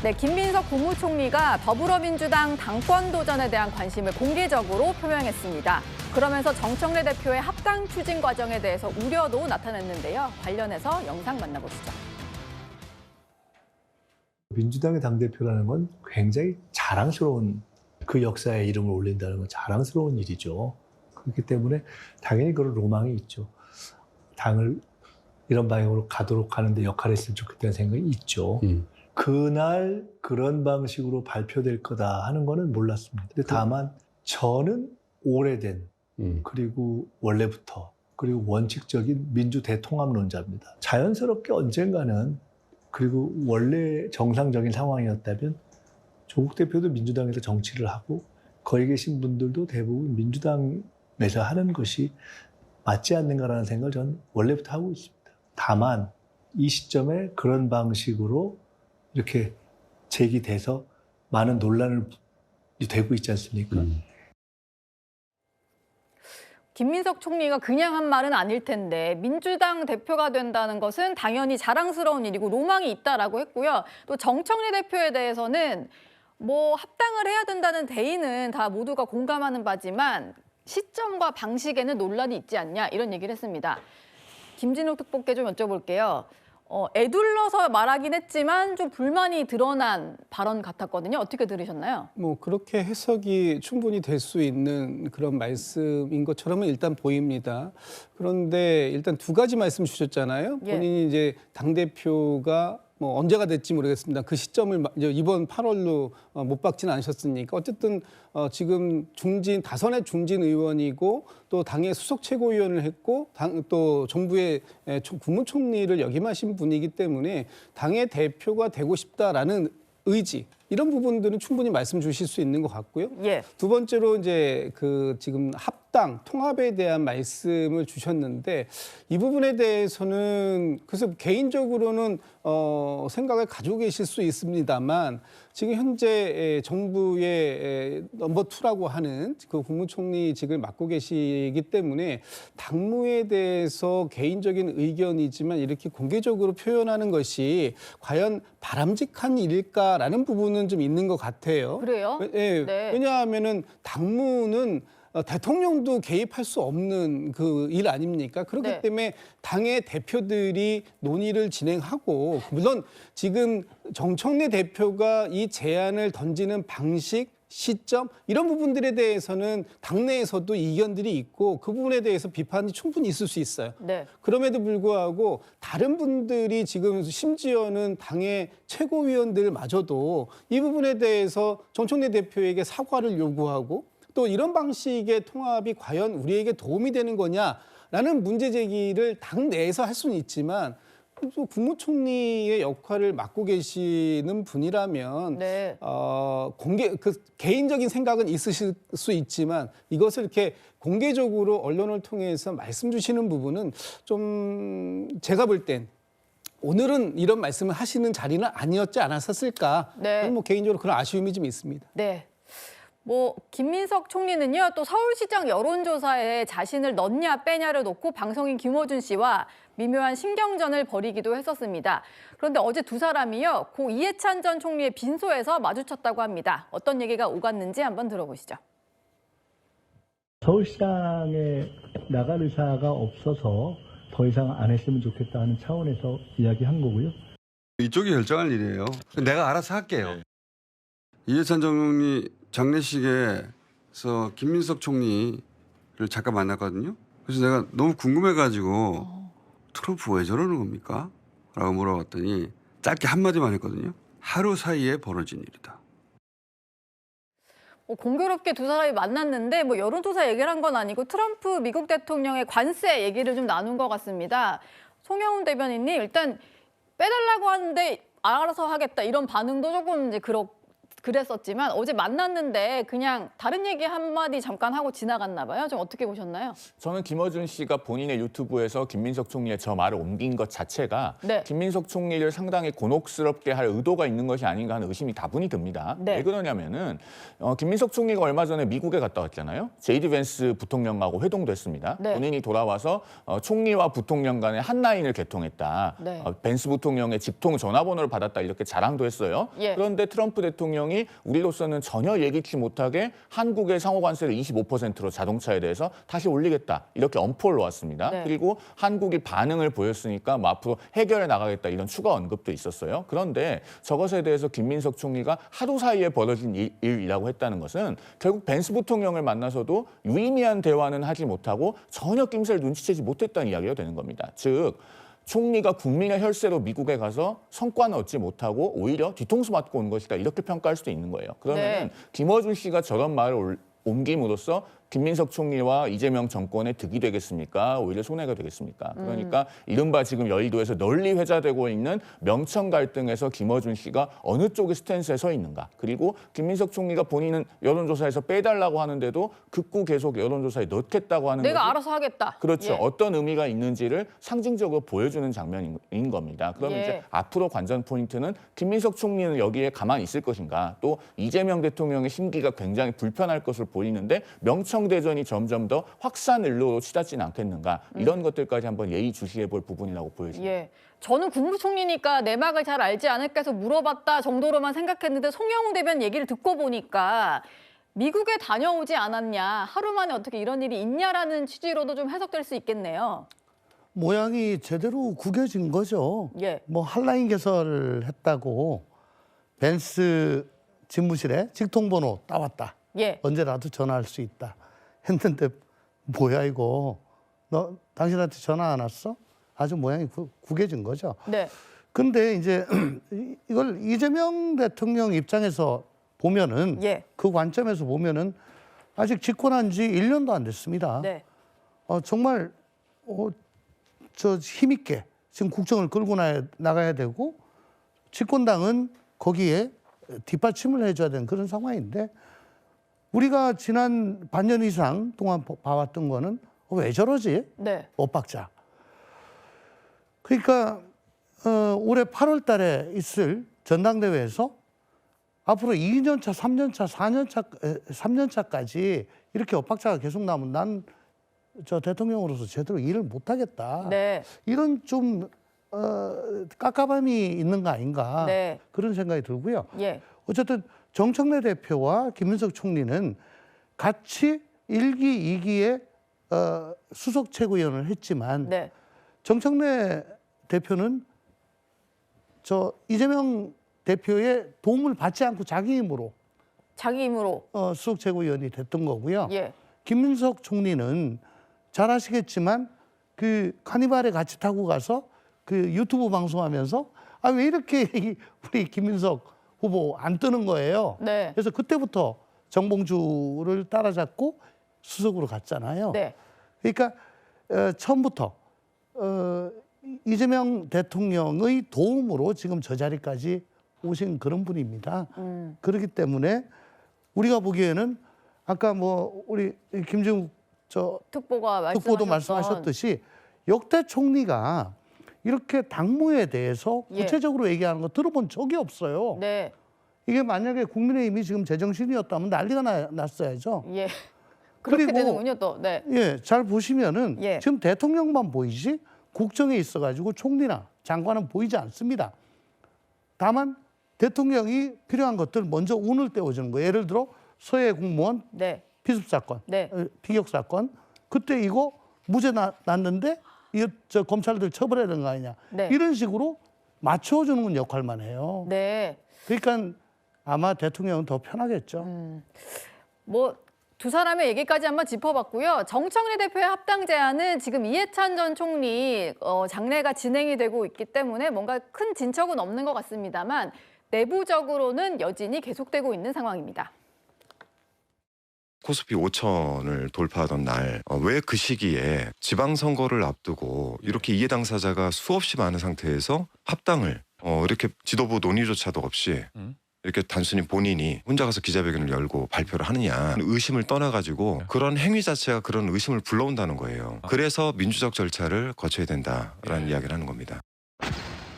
네, 김민석 국무총리가 더불어민주당 당권 도전에 대한 관심을 공개적으로 표명했습니다. 그러면서 정청래 대표의 합당 추진 과정에 대해서 우려도 나타냈는데요. 관련해서 영상 만나보시죠. 민주당의 당대표라는 건 굉장히 자랑스러운, 그 역사에 이름을 올린다는 건 자랑스러운 일이죠. 그렇기 때문에 당연히 그런 로망이 있죠. 당을 이런 방향으로 가도록 하는데 역할을 했으면 좋겠다는 생각이 있죠. 그날 그런 방식으로 발표될 거다 하는 거는 몰랐습니다. 근데 다만 저는 오래된 그리고 원래부터 그리고 원칙적인 민주 대통합론자입니다. 자연스럽게 언젠가는, 그리고 원래 정상적인 상황이었다면 조국 대표도 민주당에서 정치를 하고 거기 계신 분들도 대부분 민주당에서 하는 것이 맞지 않는가라는 생각을 저는 원래부터 하고 있습니다. 다만 이 시점에 그런 방식으로 이렇게 제기돼서 많은 논란이 되고 있지 않습니까? 김민석 총리가 그냥 한 말은 아닐 텐데 민주당 대표가 된다는 것은 당연히 자랑스러운 일이고 로망이 있다라고 했고요. 또 정청래 대표에 대해서는 뭐 합당을 해야 된다는 대의는 다 모두가 공감하는 바지만 시점과 방식에는 논란이 있지 않냐 이런 얘기를 했습니다. 김진욱 특보께 좀 여쭤볼게요. 애둘러서 말하긴 했지만 좀 불만이 드러난 발언 같았거든요. 어떻게 들으셨나요? 뭐 그렇게 해석이 충분히 될 수 있는 그런 말씀인 것처럼은 일단 보입니다. 그런데 일단 두 가지 말씀 주셨잖아요. 예. 본인이 이제 당대표가 뭐 언제가 될지 모르겠습니다. 그 시점을 이번 8월로 못 박지는 않으셨으니까 어쨌든 지금 다선의 중진 의원이고 또 당의 수석 최고위원을 했고 또 정부의 국무총리를 역임하신 분이기 때문에 당의 대표가 되고 싶다라는 의지, 이런 부분들은 충분히 말씀 주실 수 있는 것 같고요. 예. 두 번째로 이제 그 지금 합당, 통합에 대한 말씀을 주셨는데 이 부분에 대해서는 그래서 개인적으로는 생각을 가지고 계실 수 있습니다만 지금 현재 정부의 넘버 2라고 하는 그 국무총리직을 맡고 계시기 때문에 당무에 대해서 개인적인 의견이지만 이렇게 공개적으로 표현하는 것이 과연 바람직한 일일까라는 부분은 좀 있는 것 같아요. 그래요? 예, 네. 왜냐하면은 당무는 대통령도 개입할 수 없는 그 일 아닙니까? 그렇기 네. 때문에 당의 대표들이 논의를 진행하고, 물론 지금 정청래 대표가 이 제안을 던지는 방식, 시점 이런 부분들에 대해서는 당내에서도 이견들이 있고 그 부분에 대해서 비판이 충분히 있을 수 있어요. 네. 그럼에도 불구하고 다른 분들이 지금 심지어는 당의 최고위원들마저도 이 부분에 대해서 정청래 대표에게 사과를 요구하고 또 이런 방식의 통합이 과연 우리에게 도움이 되는 거냐라는 문제 제기를 당내에서 할 수는 있지만 또 국무총리의 역할을 맡고 계시는 분이라면 네. 개인적인 생각은 있으실 수 있지만 이것을 이렇게 공개적으로 언론을 통해서 말씀 주시는 부분은 좀 제가 볼 땐 오늘은 이런 말씀을 하시는 자리는 아니었지 않았었을까? 네. 뭐 개인적으로 그런 아쉬움이 좀 있습니다. 네. 뭐 김민석 총리는요, 또 서울시장 여론조사에 자신을 넣냐 빼냐를 놓고 방송인 김어준 씨와 미묘한 신경전을 벌이기도 했었습니다. 그런데 어제 두 사람이요, 고 이해찬 전 총리의 빈소에서 마주쳤다고 합니다. 어떤 얘기가 오갔는지 한번 들어보시죠. 서울시장에 나갈 의사가 없어서 더 이상 안 했으면 좋겠다 하는 차원에서 이야기한 거고요. 이쪽이 결정할 일이에요. 내가 알아서 할게요. 이해찬 총리 장례식에서 김민석 총리를 잠깐 만났거든요. 그래서 내가 너무 궁금해가지고 트럼프 왜 저러는 겁니까? 라고 물어봤더니 짧게 한마디만 했거든요. 하루 사이에 벌어진 일이다. 공교롭게 두 사람이 만났는데 뭐 여론조사 얘기를 한 건 아니고 트럼프 미국 대통령의 관세 얘기를 좀 나눈 것 같습니다. 송영훈 대변인님 일단 빼달라고 하는데 알아서 하겠다 이런 반응도 조금 이제 그랬었지만 어제 만났는데 그냥 다른 얘기 한마디 잠깐 하고 지나갔나 봐요. 좀 어떻게 보셨나요? 저는 김어준 씨가 본인의 유튜브에서 김민석 총리의 저 말을 옮긴 것 자체가 네. 김민석 총리를 상당히 곤혹스럽게 할 의도가 있는 것이 아닌가 하는 의심이 다분히 듭니다. 네. 왜 그러냐면은 김민석 총리가 얼마 전에 미국에 갔다 왔잖아요. 제이디 벤스 부통령하고 회동도 했습니다. 네. 본인이 돌아와서 총리와 부통령 간에 한 라인을 개통했다. 네. 벤스 부통령의 직통 전화번호를 받았다 이렇게 자랑도 했어요. 예. 그런데 트럼프 대통령이 우리로서는 전혀 예기치 못하게 한국의 상호관세를 25%로 자동차에 대해서 다시 올리겠다 이렇게 엄포를 놓았습니다. 네. 그리고 한국이 반응을 보였으니까 뭐 앞으로 해결해 나가겠다 이런 추가 언급도 있었어요. 그런데 저것에 대해서 김민석 총리가 하루 사이에 벌어진 일이라고 했다는 것은 결국 벤스 부통령을 만나서도 유의미한 대화는 하지 못하고 전혀 낌새를 눈치채지 못했다는 이야기가 되는 겁니다. 즉 총리가 국민의 혈세로 미국에 가서 성과는 얻지 못하고 오히려 뒤통수 맞고 온 것이다 이렇게 평가할 수도 있는 거예요. 그러면 네. 김어준 씨가 저런 말을 옮김으로써 김민석 총리와 이재명 정권의 득이 되겠습니까? 오히려 손해가 되겠습니까? 그러니까 이른바 지금 여의도에서 널리 회자되고 있는 명천 갈등에서 김어준 씨가 어느 쪽의 스탠스에 서 있는가? 그리고 김민석 총리가 본인은 여론조사에서 빼달라고 하는데도 극구 계속 여론조사에 넣겠다고 하는 내가 것이 알아서 하겠다. 그렇죠. 예. 어떤 의미가 있는지를 상징적으로 보여주는 장면인 겁니다. 그러면 예. 이제 앞으로 관전 포인트는 김민석 총리는 여기에 가만히 있을 것인가, 또 이재명 대통령의 심기가 굉장히 불편할 것으로 보이는데 명청대전이 점점 더 확산 일로로 치닫지는 않겠는가, 이런 것들까지 한번 예의주시해 볼 부분이라고 보여집니다. 예. 저는 국무총리니까 내막을 잘 알지 않을까 해서 물어봤다 정도로만 생각했는데 송영훈 대변인 얘기를 듣고 보니까 미국에 다녀오지 않았냐, 하루 만에 어떻게 이런 일이 있냐라는 취지로도 좀 해석될 수 있겠네요. 모양이 제대로 구겨진 거죠. 예. 뭐 한라인 개설을 했다고 벤스 집무실에 직통번호 따왔다. 예. 언제라도 전화할 수 있다. 했는데 뭐야 이거. 너 당신한테 전화 안 왔어? 아주 모양이 구겨진 거죠. 네. 근데 이제 이걸 이재명 대통령 입장에서 보면은 예. 그 관점에서 보면은 아직 집권한 지 1년도 안 됐습니다. 네. 정말 저 힘있게 지금 국정을 끌고 나가야 되고 집권당은 거기에 뒷받침을 해줘야 되는 그런 상황인데, 우리가 지난 반년 이상 동안 봐왔던 거는 왜 저러지? 네. 엇박자. 그러니까 올해 8월 달에 있을 전당대회에서 앞으로 2년차, 3년차, 3년차까지 이렇게 엇박자가 계속 나오면 난 저 대통령으로서 제대로 일을 못하겠다. 네. 이런 좀 깝깝함이 있는 거 아닌가. 네. 그런 생각이 들고요. 예. 어쨌든 정청래 대표와 김민석 총리는 같이 1기, 2기에 수석 최고위원을 했지만 네. 정청래 대표는 저 이재명 대표의 도움을 받지 않고 자기 힘으로 수석 최고위원이 됐던 거고요. 예. 김민석 총리는 잘 아시겠지만 그 카니발에 같이 타고 가서 그 유튜브 방송하면서 왜 이렇게 우리 김민석 후보 안 뜨는 거예요. 네. 그래서 그때부터 정봉주를 따라잡고 수석으로 갔잖아요. 네. 그러니까 처음부터 이재명 대통령의 도움으로 지금 저 자리까지 오신 그런 분입니다. 그렇기 때문에 우리가 보기에는 아까 뭐 우리 김정욱 특보도 말씀하셨듯이 역대 총리가 이렇게 당무에 대해서 구체적으로 얘기하는 거 들어본 적이 없어요. 네. 이게 만약에 국민의힘이 지금 제정신이었다면 난리가 났어야죠. 예. 그렇게 그리고 되는군요, 또. 네. 예, 잘 보시면은 예. 지금 대통령만 보이지 국정에 있어가지고 총리나 장관은 보이지 않습니다. 다만 대통령이 필요한 것들 먼저 운을 떼어주는 거예요. 예를 들어 서해 공무원 네. 피습 사건, 네. 피격 사건, 그때 이거 무죄 났는데 이거 저 검찰들 처벌해야 되는 거 아니냐. 네. 이런 식으로 맞춰주는 역할만 해요. 네. 그러니까 아마 대통령은 더 편하겠죠. 뭐 두 사람의 얘기까지 한번 짚어봤고요. 정청래 대표의 합당 제안은 지금 이해찬 전 총리 장례가 진행이 되고 있기 때문에 뭔가 큰 진척은 없는 것 같습니다만 내부적으로는 여진이 계속되고 있는 상황입니다. 코스피 5천을 돌파하던 날 왜 그 시기에 지방선거를 앞두고 이렇게 이해 당사자가 수없이 많은 상태에서 합당을 이렇게 지도부 논의조차도 없이 이렇게 단순히 본인이 혼자 가서 기자회견을 열고 발표를 하느냐 의심을 떠나가지고 그런 행위 자체가 그런 의심을 불러온다는 거예요. 그래서 민주적 절차를 거쳐야 된다라는 이야기를 하는 겁니다.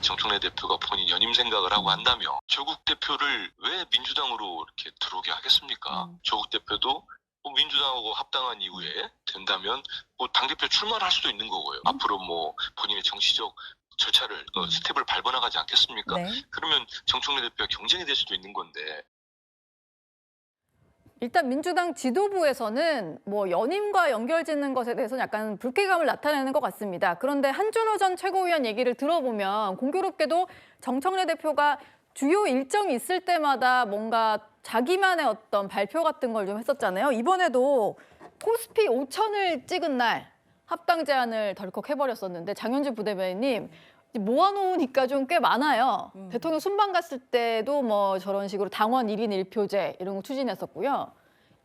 정청래 대표가 본인 연임 생각을 하고 한다며 조국 대표를 왜 민주당으로 이렇게 들어오게 하겠습니까? 조국 대표도 민주당하고 합당한 이후에 된다면 당대표 출마를 할 수도 있는 거고요. 앞으로 본인의 정치적 절차를 스텝을 밟아나가지 않겠습니까? 네. 그러면 정청래 대표가 경쟁이 될 수도 있는 건데. 일단 민주당 지도부에서는 연임과 연결짓는 것에 대해서는 약간 불쾌감을 나타내는 것 같습니다. 그런데 한준호 전 최고위원 얘기를 들어보면 공교롭게도 정청래 대표가 주요 일정이 있을 때마다 뭔가 자기만의 어떤 발표 같은 걸 좀 했었잖아요. 이번에도 코스피 5천을 찍은 날 합당 제안을 덜컥 해버렸었는데 장현주 부대변인님 모아놓으니까 좀 꽤 많아요. 대통령 순방 갔을 때도 저런 식으로 당원 1인 1표제 이런 거 추진했었고요.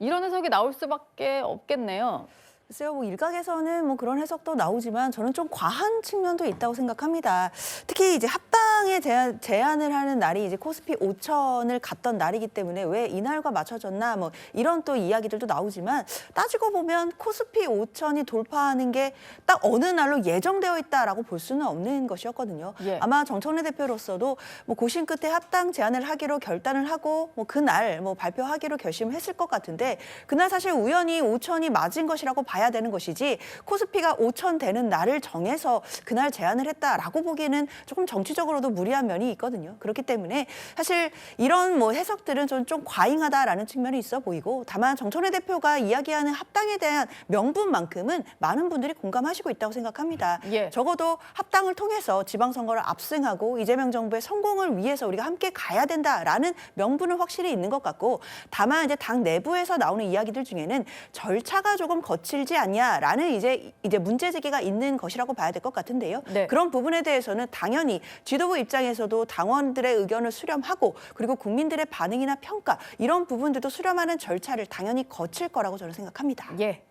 이런 해석이 나올 수밖에 없겠네요. 글쎄요, 일각에서는 그런 해석도 나오지만 저는 좀 과한 측면도 있다고 생각합니다. 특히 이제 합당에 제안을 하는 날이 이제 코스피 5천을 갔던 날이기 때문에 왜 이날과 맞춰졌나 이런 또 이야기들도 나오지만 따지고 보면 코스피 5천이 돌파하는 게 딱 어느 날로 예정되어 있다라고 볼 수는 없는 것이었거든요. 예. 아마 정청래 대표로서도 고심 끝에 합당 제안을 하기로 결단을 하고 그날 발표하기로 결심했을 것 같은데 그날 사실 우연히 5천이 맞은 것이라고 봐야 되는 것이지 코스피가 5천 되는 날을 정해서 그날 제안을 했다라고 보기에는 조금 정치적으로도 무리한 면이 있거든요. 그렇기 때문에 사실 이런 해석들은 좀 과잉하다라는 측면이 있어 보이고 다만 정청래 대표가 이야기하는 합당에 대한 명분만큼은 많은 분들이 공감하시고 있다고 생각합니다. 예. 적어도 합당을 통해서 지방선거를 압승하고 이재명 정부의 성공을 위해서 우리가 함께 가야 된다라는 명분은 확실히 있는 것 같고 다만 이제 당 내부에서 나오는 이야기들 중에는 절차가 조금 거칠지 않냐라는 이제 문제 제기가 있는 것이라고 봐야 될 것 같은데요. 네. 그런 부분에 대해서는 당연히 지도부 입장에서도 당원들의 의견을 수렴하고 그리고 국민들의 반응이나 평가 이런 부분들도 수렴하는 절차를 당연히 거칠 거라고 저는 생각합니다. 예.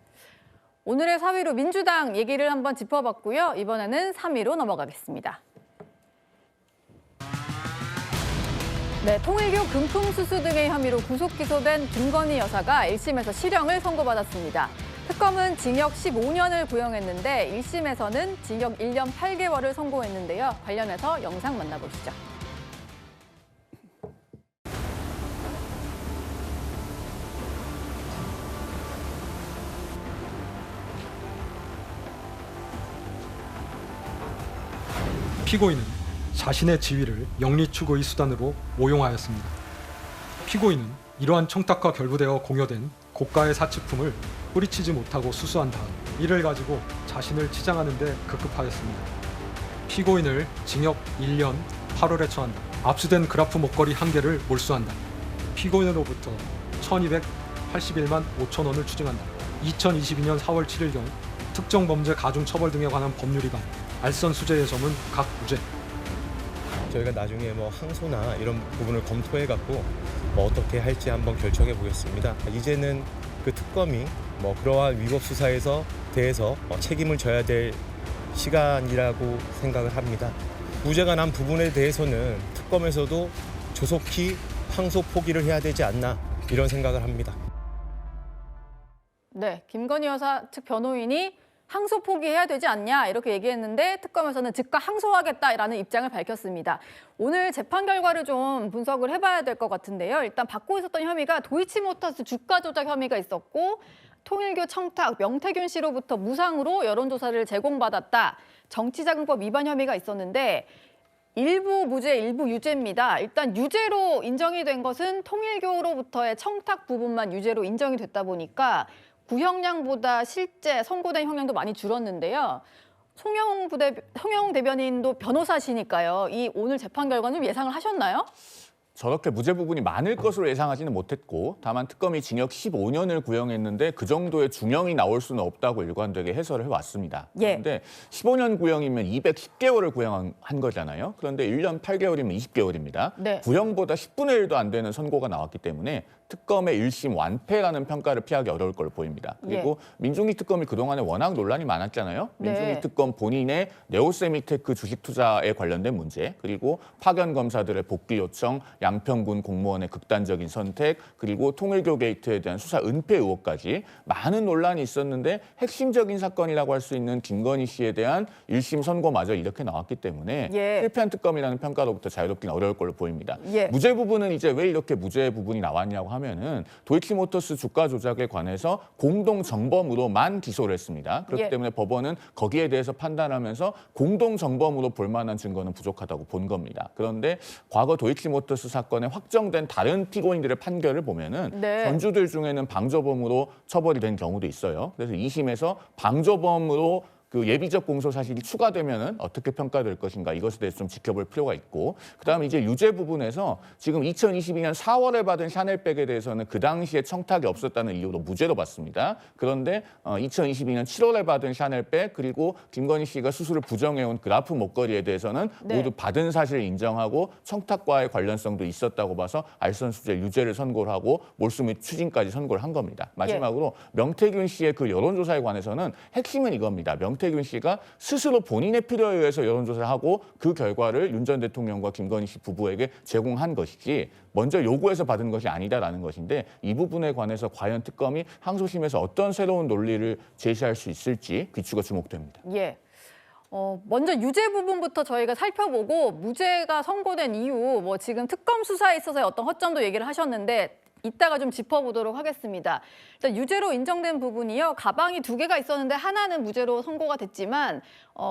오늘의 4위로 민주당 얘기를 한번 짚어봤고요. 이번에는 3위로 넘어가겠습니다. 네, 통일교 금품수수 등의 혐의로 구속 기소된 김건희 여사가 1심에서 실형을 선고받았습니다. 특검은 징역 15년을 구형했는데 1심에서는 징역 1년 8개월을 선고했는데요. 관련해서 영상 만나보시죠. 피고인은 자신의 지위를 영리추구의 수단으로 오용하였습니다. 피고인은 이러한 청탁과 결부되어 공여된 고가의 사치품을 뿌리치지 못하고 수수한 다음 이를 가지고 자신을 치장하는 데 급급하였습니다. 피고인을 징역 1년 8월에 처한다. 압수된 그라프 목걸이 1개를 몰수한다. 피고인으로부터 1,281만 5천 원을 추징한다. 2022년 4월 7일경 특정범죄 가중처벌 등에 관한 법률 위반, 알선 수재 예점은 각 무죄. 저희가 나중에 항소나 이런 부분을 검토해갖고 어떻게 할지 한번 결정해 보겠습니다. 이제는 그 특검이 그러한 위법 수사에서 대해서 책임을 져야 될 시간이라고 생각을 합니다. 무죄가 난 부분에 대해서는 특검에서도 조속히 항소 포기를 해야 되지 않나 이런 생각을 합니다. 네, 김건희 여사 측 변호인이 항소 포기해야 되지 않냐 이렇게 얘기했는데 특검에서는 즉각 항소하겠다라는 입장을 밝혔습니다. 오늘 재판 결과를 좀 분석을 해봐야 될 것 같은데요. 일단 받고 있었던 혐의가 도이치모터스 주가 조작 혐의가 있었고 통일교 청탁 명태균 씨로부터 무상으로 여론조사를 제공받았다. 정치자금법 위반 혐의가 있었는데 일부 무죄, 일부 유죄입니다. 일단 유죄로 인정이 된 것은 통일교로부터의 청탁 부분만 유죄로 인정이 됐다 보니까 구형량보다 실제 선고된 형량도 많이 줄었는데요. 송영웅 대변인도 변호사시니까요. 이 오늘 재판 결과는 예상을 하셨나요? 저렇게 무죄 부분이 많을 것으로 예상하지는 못했고 다만 특검이 징역 15년을 구형했는데 그 정도의 중형이 나올 수는 없다고 일관되게 해설을 해왔습니다. 그런데 15년 구형이면 210개월을 구형한 거잖아요. 그런데 1년 8개월이면 20개월입니다. 네. 구형보다 10분의 1도 안 되는 선고가 나왔기 때문에 특검의 1심 완패라는 평가를 피하기 어려울 걸로 보입니다. 그리고 민중기 특검이 그동안에 워낙 논란이 많았잖아요. 민중기 특검 본인의 네오세미테크 주식 투자에 관련된 문제, 그리고 파견 검사들의 복귀 요청, 양평군 공무원의 극단적인 선택, 그리고 통일교 게이트에 대한 수사 은폐 의혹까지 많은 논란이 있었는데 핵심적인 사건이라고 할 수 있는 김건희 씨에 대한 1심 선고마저 이렇게 나왔기 때문에 실패한 특검이라는 평가로부터 자유롭기는 어려울 걸로 보입니다. 무죄 부분은 이제 왜 이렇게 무죄 부분이 나왔냐고 하면은 도이치모터스 주가 조작에 관해서 공동 정범으로만 기소를 했습니다. 그렇기 때문에 법원은 거기에 대해서 판단하면서 공동 정범으로 볼 만한 증거는 부족하다고 본 겁니다. 그런데 과거 도이치모터스 사건에 확정된 다른 피고인들의 판결을 보면은 전주들 중에는 방조범으로 처벌이 된 경우도 있어요. 그래서 2심에서 방조범으로 그 예비적 공소 사실이 추가되면은 어떻게 평가될 것인가 이것에 대해서 좀 지켜볼 필요가 있고, 그다음에 이제 유죄 부분에서 지금 2022년 4월에 받은 샤넬백에 대해서는 그 당시에 청탁이 없었다는 이유로 무죄로 봤습니다. 그런데 2022년 7월에 받은 샤넬백 그리고 김건희 씨가 수수를 부정해온 그라프 목걸이에 대해서는 모두 받은 사실을 인정하고 청탁과의 관련성도 있었다고 봐서 알선수재 유죄를 선고를 하고 몰수 및 추징까지 선고를 한 겁니다. 마지막으로 명태균 씨의 그 여론조사에 관해서는 핵심은 이겁니다. 명태균 씨가 스스로 본인의 필요에 의해서 여론조사를 하고 그 결과를 윤 전 대통령과 김건희 씨 부부에게 제공한 것이지 먼저 요구해서 받은 것이 아니다라는 것인데, 이 부분에 관해서 과연 특검이 항소심에서 어떤 새로운 논리를 제시할 수 있을지 귀추가 주목됩니다. 먼저 유죄 부분부터 저희가 살펴보고 무죄가 선고된 이유, 뭐 지금 특검 수사에 있어서의 어떤 허점도 얘기를 하셨는데 이따가 좀 짚어보도록 하겠습니다. 일단 유죄로 인정된 부분이요. 가방이 2개가 있었는데 하나는 무죄로 선고가 됐지만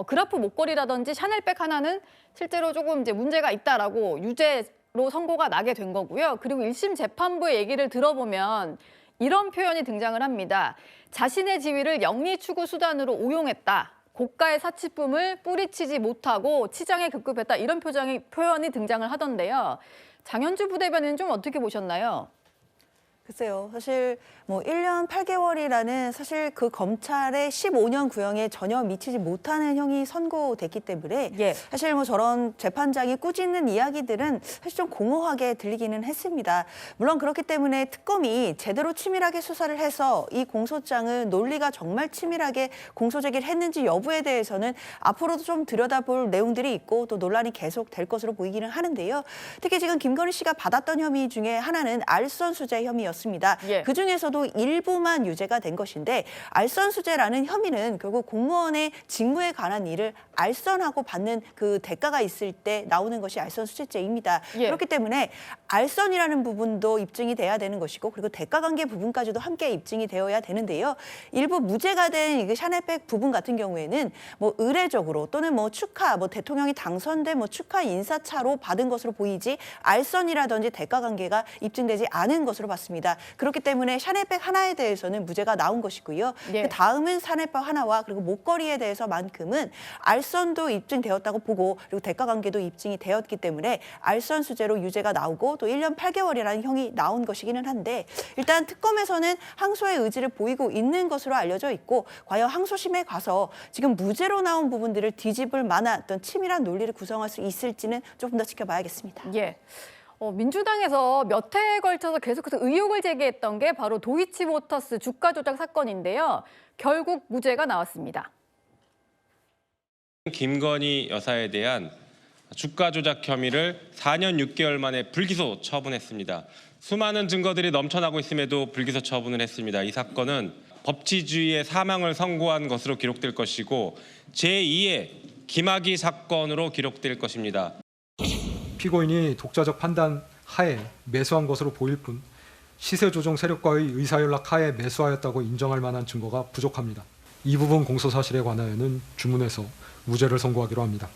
그라프 목걸이라든지 샤넬백 하나는 실제로 조금 이제 문제가 있다라고 유죄로 선고가 나게 된 거고요. 그리고 1심 재판부의 얘기를 들어보면 이런 표현이 등장을 합니다. 자신의 지위를 영리 추구 수단으로 오용했다. 고가의 사치품을 뿌리치지 못하고 치장에 급급했다. 이런 표현이 등장을 하던데요. 장현주 부대변인은 좀 어떻게 보셨나요? 글쎄요. 사실 뭐 1년 8개월이라는 사실 그 검찰의 15년 구형에 전혀 미치지 못하는 형이 선고됐기 때문에 사실 뭐 저런 재판장이 꾸짖는 이야기들은 사실 좀 공허하게 들리기는 했습니다. 물론 그렇기 때문에 특검이 제대로 치밀하게 수사를 해서 이 공소장을 논리가 정말 치밀하게 공소 제기를 했는지 여부에 대해서는 앞으로도 좀 들여다볼 내용들이 있고 또 논란이 계속될 것으로 보이기는 하는데요. 특히 지금 김건희 씨가 받았던 혐의 중에 하나는 알선수재 혐의였습니다. 그중에서도 일부만 유죄가 된 것인데, 알선수재라는 혐의는 결국 공무원의 직무에 관한 일을 알선하고 받는 그 대가가 있을 때 나오는 것이 알선수재죄입니다. 그렇기 때문에 알선이라는 부분도 입증이 돼야 되는 것이고, 그리고 대가관계 부분까지도 함께 입증이 되어야 되는데요. 일부 무죄가 된 이 샤넬백 부분 같은 경우에는 뭐 의례적으로 또는 뭐 축하, 뭐 대통령이 당선된 뭐 축하 인사차로 받은 것으로 보이지 알선이라든지 대가관계가 입증되지 않은 것으로 봤습니다. 그렇기 때문에 샤넬백 하나에 대해서는 무죄가 나온 것이고요. 그 다음은 샤넬백 하나와 그리고 목걸이에 대해서만큼은 알선도 입증되었다고 보고, 그리고 대가관계도 입증이 되었기 때문에 알선수재로 유죄가 나오고 또 1년 8개월이라는 형이 나온 것이기는 한데, 일단 특검에서는 항소의 의지를 보이고 있는 것으로 알려져 있고, 과연 항소심에 가서 지금 무죄로 나온 부분들을 뒤집을 만한 어떤 치밀한 논리를 구성할 수 있을지는 조금 더 지켜봐야겠습니다. 민주당에서 몇 해에 걸쳐서 계속해서 의혹을 제기했던 게 바로 도이치모터스 주가 조작 사건인데요. 결국 무죄가 나왔습니다. 김건희 여사에 대한 주가 조작 혐의를 4년 6개월 만에 불기소 처분했습니다. 수많은 증거들이 넘쳐나고 있음에도 불기소 처분을 했습니다. 이 사건은 법치주의의 사망을 선고한 것으로 기록될 것이고 제2의 김학의 사건으로 기록될 것입니다. 피고인이 독자적 판단 하에 매수한 것으로 보일 뿐 시세 조종 세력과의 의사연락 하에 매수하였다고 인정할 만한 증거가 부족합니다. 이 부분 공소 사실에 관하여는 주문해서 무죄를 선고하기로 합니다.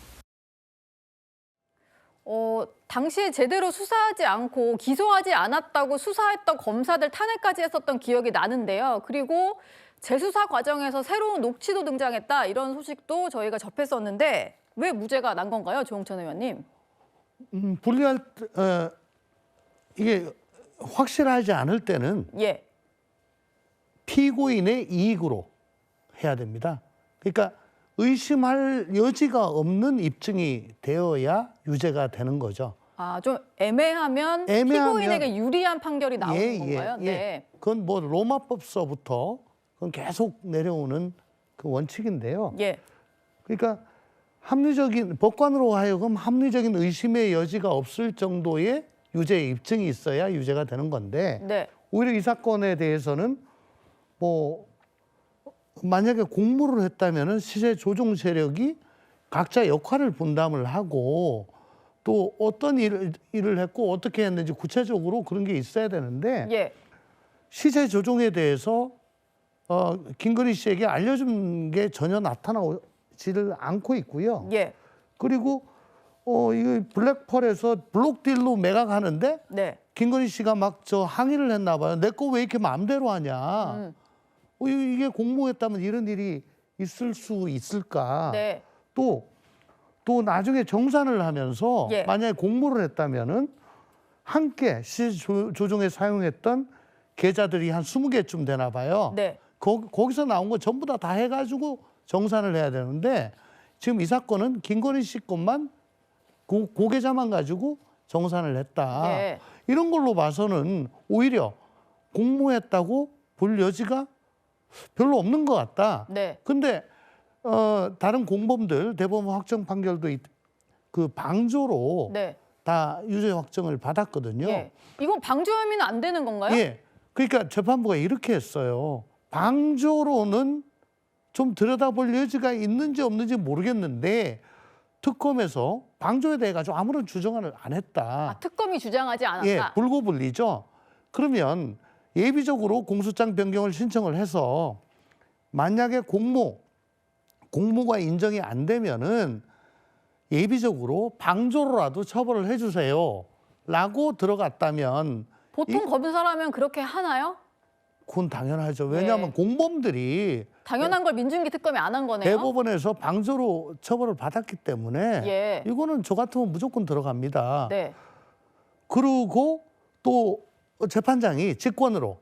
당시에 제대로 수사하지 않고 기소하지 않았다고 수사했던 검사들 탄핵까지 했었던 기억이 나는데요. 그리고 재수사 과정에서 새로운 녹취도 등장했다, 이런 소식도 저희가 접했었는데 왜 무죄가 난 건가요, 조홍천 의원님? 불리한 이게 확실하지 않을 때는 예. 피고인의 이익으로 해야 됩니다. 그러니까 의심할 여지가 없는 입증이 되어야 유죄가 되는 거죠. 아, 좀 애매하면 피고인에게 유리한 판결이 나오는 건가요? 네. 그건 뭐 로마법서부터 그건 계속 내려오는 그 원칙인데요. 예. 그러니까 합리적인 법관으로 하여금 합리적인 의심의 여지가 없을 정도의 유죄 입증이 있어야 유죄가 되는 건데 네. 오히려 이 사건에 대해서는 뭐 만약에 공모를 했다면은 시세 조종 세력이 각자 역할을 분담을 하고 또 어떤 일을 했고 어떻게 했는지 구체적으로 그런 게 있어야 되는데 예. 시세 조종에 대해서 김건희 씨에게 알려준 게 전혀 나타나지를 않고 있고요. 예. 그리고 이 블랙펄에서 블록딜로 매각하는데 네. 김건희 씨가 막 항의를 했나 봐요. 내 거 왜 이렇게 마음대로 하냐. 이게 공모했다면 이런 일이 있을 수 있을까. 네. 또 나중에 정산을 하면서 예. 만약에 공모를 했다면은 함께 시세 조종에 사용했던 계좌들이 한 20개쯤 되나 봐요. 네. 거기서 나온 거 전부 다 해가지고 정산을 해야 되는데 지금 이 사건은 김건희 씨 것만 그 계좌만 가지고 정산을 했다. 네. 이런 걸로 봐서는 오히려 공모했다고 볼 여지가 별로 없는 것 같다. 네. 근데 다른 공범들 대법원 확정 판결도 그 방조로 네. 다 유죄 확정을 받았거든요. 예. 이건 방조 혐의는 안 되는 건가요? 예. 그러니까 재판부가 이렇게 했어요. 방조로는 좀 들여다볼 여지가 있는지 없는지 모르겠는데 특검에서 방조에 대해 가지고 아무런 주장을 안 했다. 특검이 주장하지 않았다. 예, 불고불리죠. 그러면 예비적으로 공소장 변경을 신청을 해서 만약에 공모가 인정이 안 되면은 예비적으로 방조로라도 처벌을 해주세요. 라고 들어갔다면 보통 검사라면 그렇게 하나요? 그건 당연하죠. 왜냐하면 공범들이 당연한 걸 민중기 특검이 안 한 거네요. 대법원에서 방조로 처벌을 받았기 때문에 예. 이거는 저 같으면 무조건 들어갑니다. 네. 그리고 또 재판장이 직권으로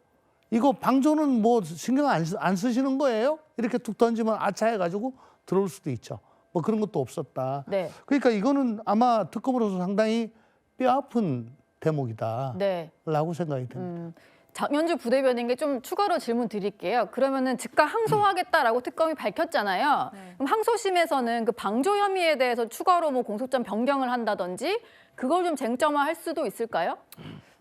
이거 방조는 뭐 신경 안 쓰시는 거예요? 이렇게 툭 던지면 아차 해가지고 들어올 수도 있죠. 뭐 그런 것도 없었다. 네. 그러니까 이거는 아마 특검으로서 상당히 뼈아픈 대목이다. 네. 라고 생각이 듭니다. 장현주 부대변인께 좀 추가로 질문 드릴게요. 그러면은 즉각 항소하겠다라고 특검이 밝혔잖아요. 그럼 항소심에서는 그 방조 혐의에 대해서 추가로 뭐 공소장 변경을 한다든지 그걸 좀 쟁점화할 수도 있을까요?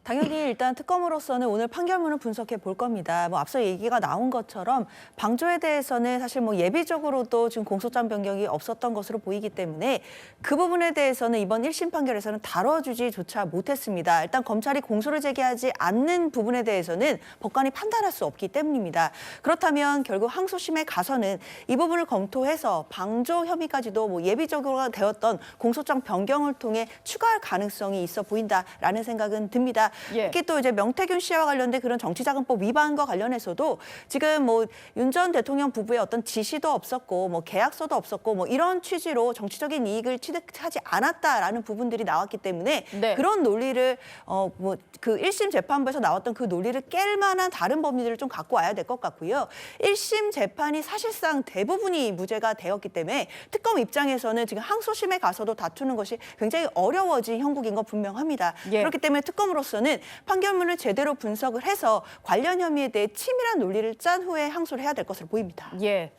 당연히 일단 특검으로서는 오늘 판결문을 분석해 볼 겁니다. 뭐 앞서 얘기가 나온 것처럼 방조에 대해서는 사실 뭐 예비적으로도 지금 공소장 변경이 없었던 것으로 보이기 때문에 그 부분에 대해서는 이번 1심 판결에서는 다뤄주지조차 못했습니다. 일단 검찰이 공소를 제기하지 않는 부분에 대해서는 법관이 판단할 수 없기 때문입니다. 그렇다면 결국 항소심에 가서는 이 부분을 검토해서 방조 혐의까지도 뭐 예비적으로 되었던 공소장 변경을 통해 추가할 가능성이 있어 보인다라는 생각은 듭니다. 특히 또 이제 명태균 씨와 관련된 그런 정치자금법 위반과 관련해서도 지금 뭐 윤 전 대통령 부부의 어떤 지시도 없었고 뭐 계약서도 없었고 뭐 이런 취지로 정치적인 이익을 취득하지 않았다라는 부분들이 나왔기 때문에 그런 논리를 뭐 그 1심 재판부에서 나왔던 그 논리를 깰 만한 다른 법리들을 좀 갖고 와야 될 것 같고요. 1심 재판이 사실상 대부분이 무죄가 되었기 때문에 특검 입장에서는 지금 항소심에 가서도 다투는 것이 굉장히 어려워진 형국인 건 분명합니다. 그렇기 때문에 특검으로서는 판결문을 제대로 분석을 해서 관련 혐의에 대해 치밀한 논리를 짠 후에 항소를 해야 될 것으로 보입니다. 예.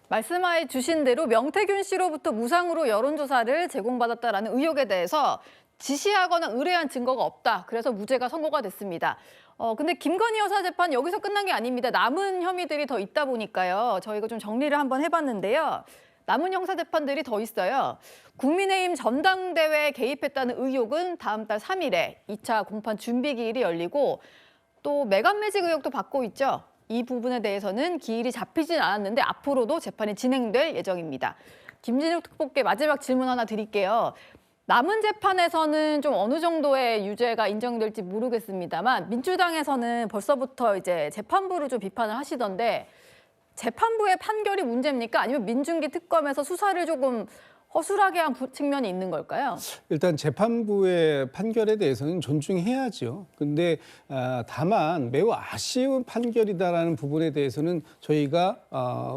말씀해 주신 대로 명태균 씨로부터 무상으로 여론조사를 제공받았다라는 의혹에 대해서 지시하거나 의뢰한 증거가 없다. 그래서 무죄가 선고가 됐습니다. 근데 김건희 여사 재판 여기서 끝난 게 아닙니다. 남은 혐의들이 더 있다 보니까요. 저희가 좀 정리를 한번 해봤는데요. 남은 형사 재판들이 더 있어요. 국민의힘 전당대회에 개입했다는 의혹은 다음 달 3일에 2차 공판 준비 기일이 열리고 또 매각 매직 의혹도 받고 있죠. 이 부분에 대해서는 기일이 잡히진 않았는데 앞으로도 재판이 진행될 예정입니다. 김진욱 특보께 마지막 질문 하나 드릴게요. 남은 재판에서는 좀 어느 정도의 유죄가 인정될지 모르겠습니다만 민주당에서는 벌써부터 이제 재판부를 좀 비판을 하시던데 재판부의 판결이 문제입니까? 아니면 민중기 특검에서 수사를 조금 허술하게 한 측면이 있는 걸까요? 일단 재판부의 판결에 대해서는 존중해야죠. 근데 다만 매우 아쉬운 판결이다라는 부분에 대해서는 저희가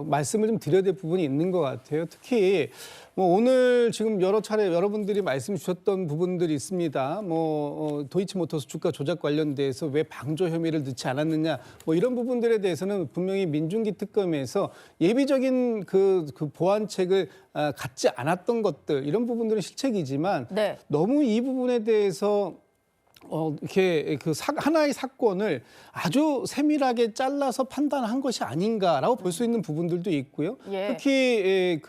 말씀을 좀 드려야 될 부분이 있는 것 같아요. 특히 뭐 오늘 지금 여러 차례 여러분들이 말씀 주셨던 부분들이 있습니다. 도이치모터스 주가 조작 관련돼서 왜 방조 혐의를 넣지 않았느냐, 뭐 이런 부분들에 대해서는 분명히 민중기 특검에서 예비적인 그 보완책을 갖지 않았던 것들, 이런 부분들은 실책이지만 네. 너무 이 부분에 대해서 이렇게 하나의 사건을 아주 세밀하게 잘라서 판단한 것이 아닌가라고 볼 수 있는 부분들도 있고요. 예. 특히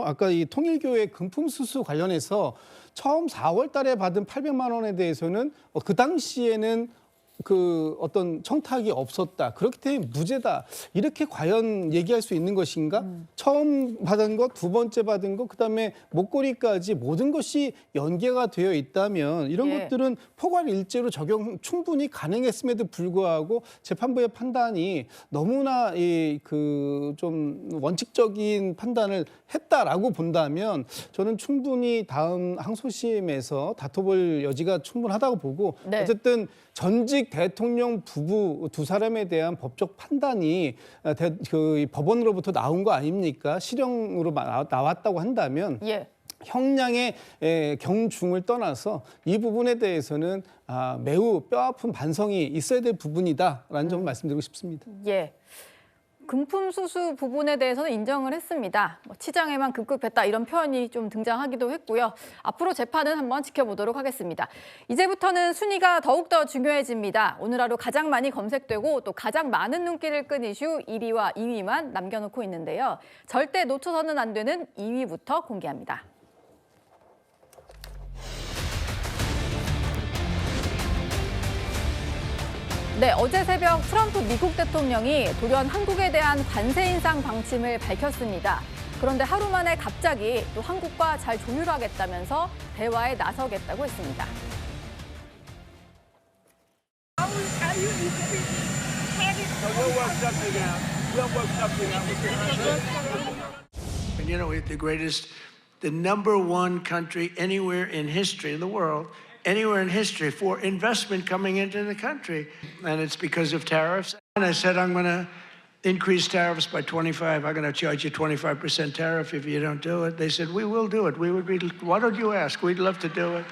아까 이 통일교회 금품 수수 관련해서 처음 4월 달에 받은 800만 원에 대해서는 그 당시에는 어떤 청탁이 없었다. 그렇기 때문에 무죄다. 이렇게 과연 얘기할 수 있는 것인가? 처음 받은 것, 두 번째 받은 것, 그다음에 목걸이까지 모든 것이 연계가 되어 있다면 이런 것들은 포괄일제로 적용 충분히 가능했음에도 불구하고 재판부의 판단이 너무나 좀 원칙적인 판단을 했다라고 본다면 저는 충분히 다음 항소심에서 다퉈볼 여지가 충분하다고 보고 네. 어쨌든 전직 대통령 부부 두 사람에 대한 법적 판단이 법원으로부터 나온 거 아닙니까? 실형으로 나왔다고 한다면 예. 형량의 경중을 떠나서 이 부분에 대해서는 매우 뼈아픈 반성이 있어야 될 부분이다라는 점을 말씀드리고 싶습니다. 예. 금품 수수 부분에 대해서는 인정을 했습니다. 치장에만 급급했다 이런 표현이 좀 등장하기도 했고요. 앞으로 재판은 한번 지켜보도록 하겠습니다. 이제부터는 순위가 더욱더 중요해집니다. 오늘 하루 가장 많이 검색되고 또 가장 많은 눈길을 끈 이슈 1위와 2위만 남겨놓고 있는데요. 절대 놓쳐서는 안 되는 2위부터 공개합니다. 네, 어제 새벽 트럼프 미국 대통령이 돌연 한국에 대한 관세 인상 방침을 밝혔습니다. 그런데 하루 만에 갑자기 또 한국과 잘 조율하겠다면서 대화에 나서겠다고 했습니다. You know, the number one country anywhere in history in the world, anywhere in history for investment coming into the country. And it's because of tariffs. And I said, I'm going to increase tariffs by 25. I'm going to charge you 25% tariff if you don't do it. They said, we will do it. Why don't you ask? We'd love to do it.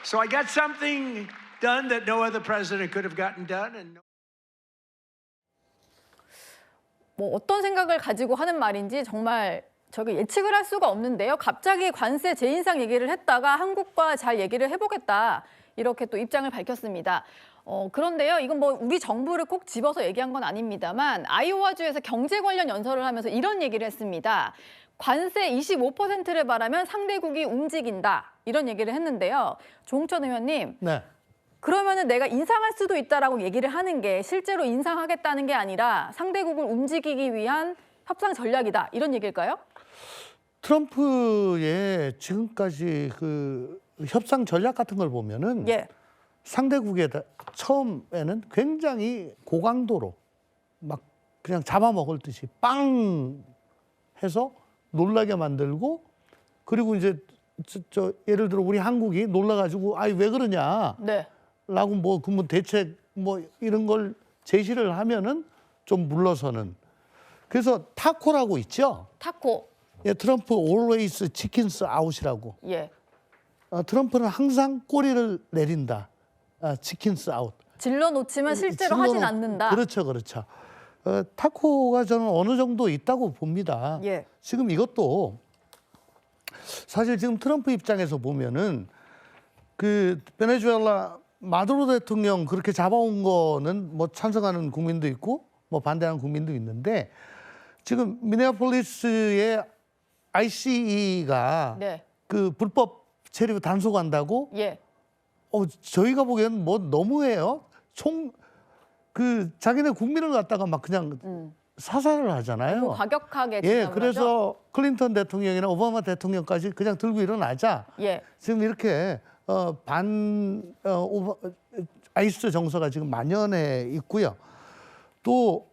So I got something done that no other president could have gotten done. And 어떤 생각을 가지고 하는 말인지 정말 예측을 할 수가 없는데요. 갑자기 관세 재인상 얘기를 했다가 한국과 잘 얘기를 해보겠다. 이렇게 또 입장을 밝혔습니다. 그런데요. 이건 우리 정부를 꼭 집어서 얘기한 건 아닙니다만 아이오와주에서 경제 관련 연설을 하면서 이런 얘기를 했습니다. 관세 25%를 바라면 상대국이 움직인다. 이런 얘기를 했는데요. 조홍천 의원님. 네. 그러면은 내가 인상할 수도 있다라고 얘기를 하는 게 실제로 인상하겠다는 게 아니라 상대국을 움직이기 위한 협상 전략이다. 이런 얘기일까요? 트럼프의 지금까지 협상 전략 같은 걸 보면은 상대국에다 처음에는 굉장히 고강도로 막 그냥 잡아먹을 듯이 빵 해서 놀라게 만들고 그리고 이제 예를 들어 우리 한국이 놀라가지고 왜 그러냐 라고 대책 이런 걸 제시를 하면은 좀 물러서는. 그래서 타코라고 있죠. 타코. 예, 트럼프 always chickens out이라고. 예. 트럼프는 항상 꼬리를 내린다. chickens out. 질러 놓치면 실제로 하진 않는다. 그렇죠. 타코가 저는 어느 정도 있다고 봅니다. 예. 지금 이것도 사실 지금 트럼프 입장에서 보면은 베네수엘라 마두로 대통령 그렇게 잡아온 거는 찬성하는 국민도 있고 반대하는 국민도 있는데 지금 미네아폴리스의 ICE가 불법 체류 단속한다고? 저희가 보기에는 너무해요. 자기네 국민을 갖다가 막 그냥 사살을 하잖아요. 과격하게. 그래서 클린턴 대통령이나 오바마 대통령까지 그냥 들고 일어나자. 지금 이렇게 아이스 정서가 지금 만연해 있고요. 또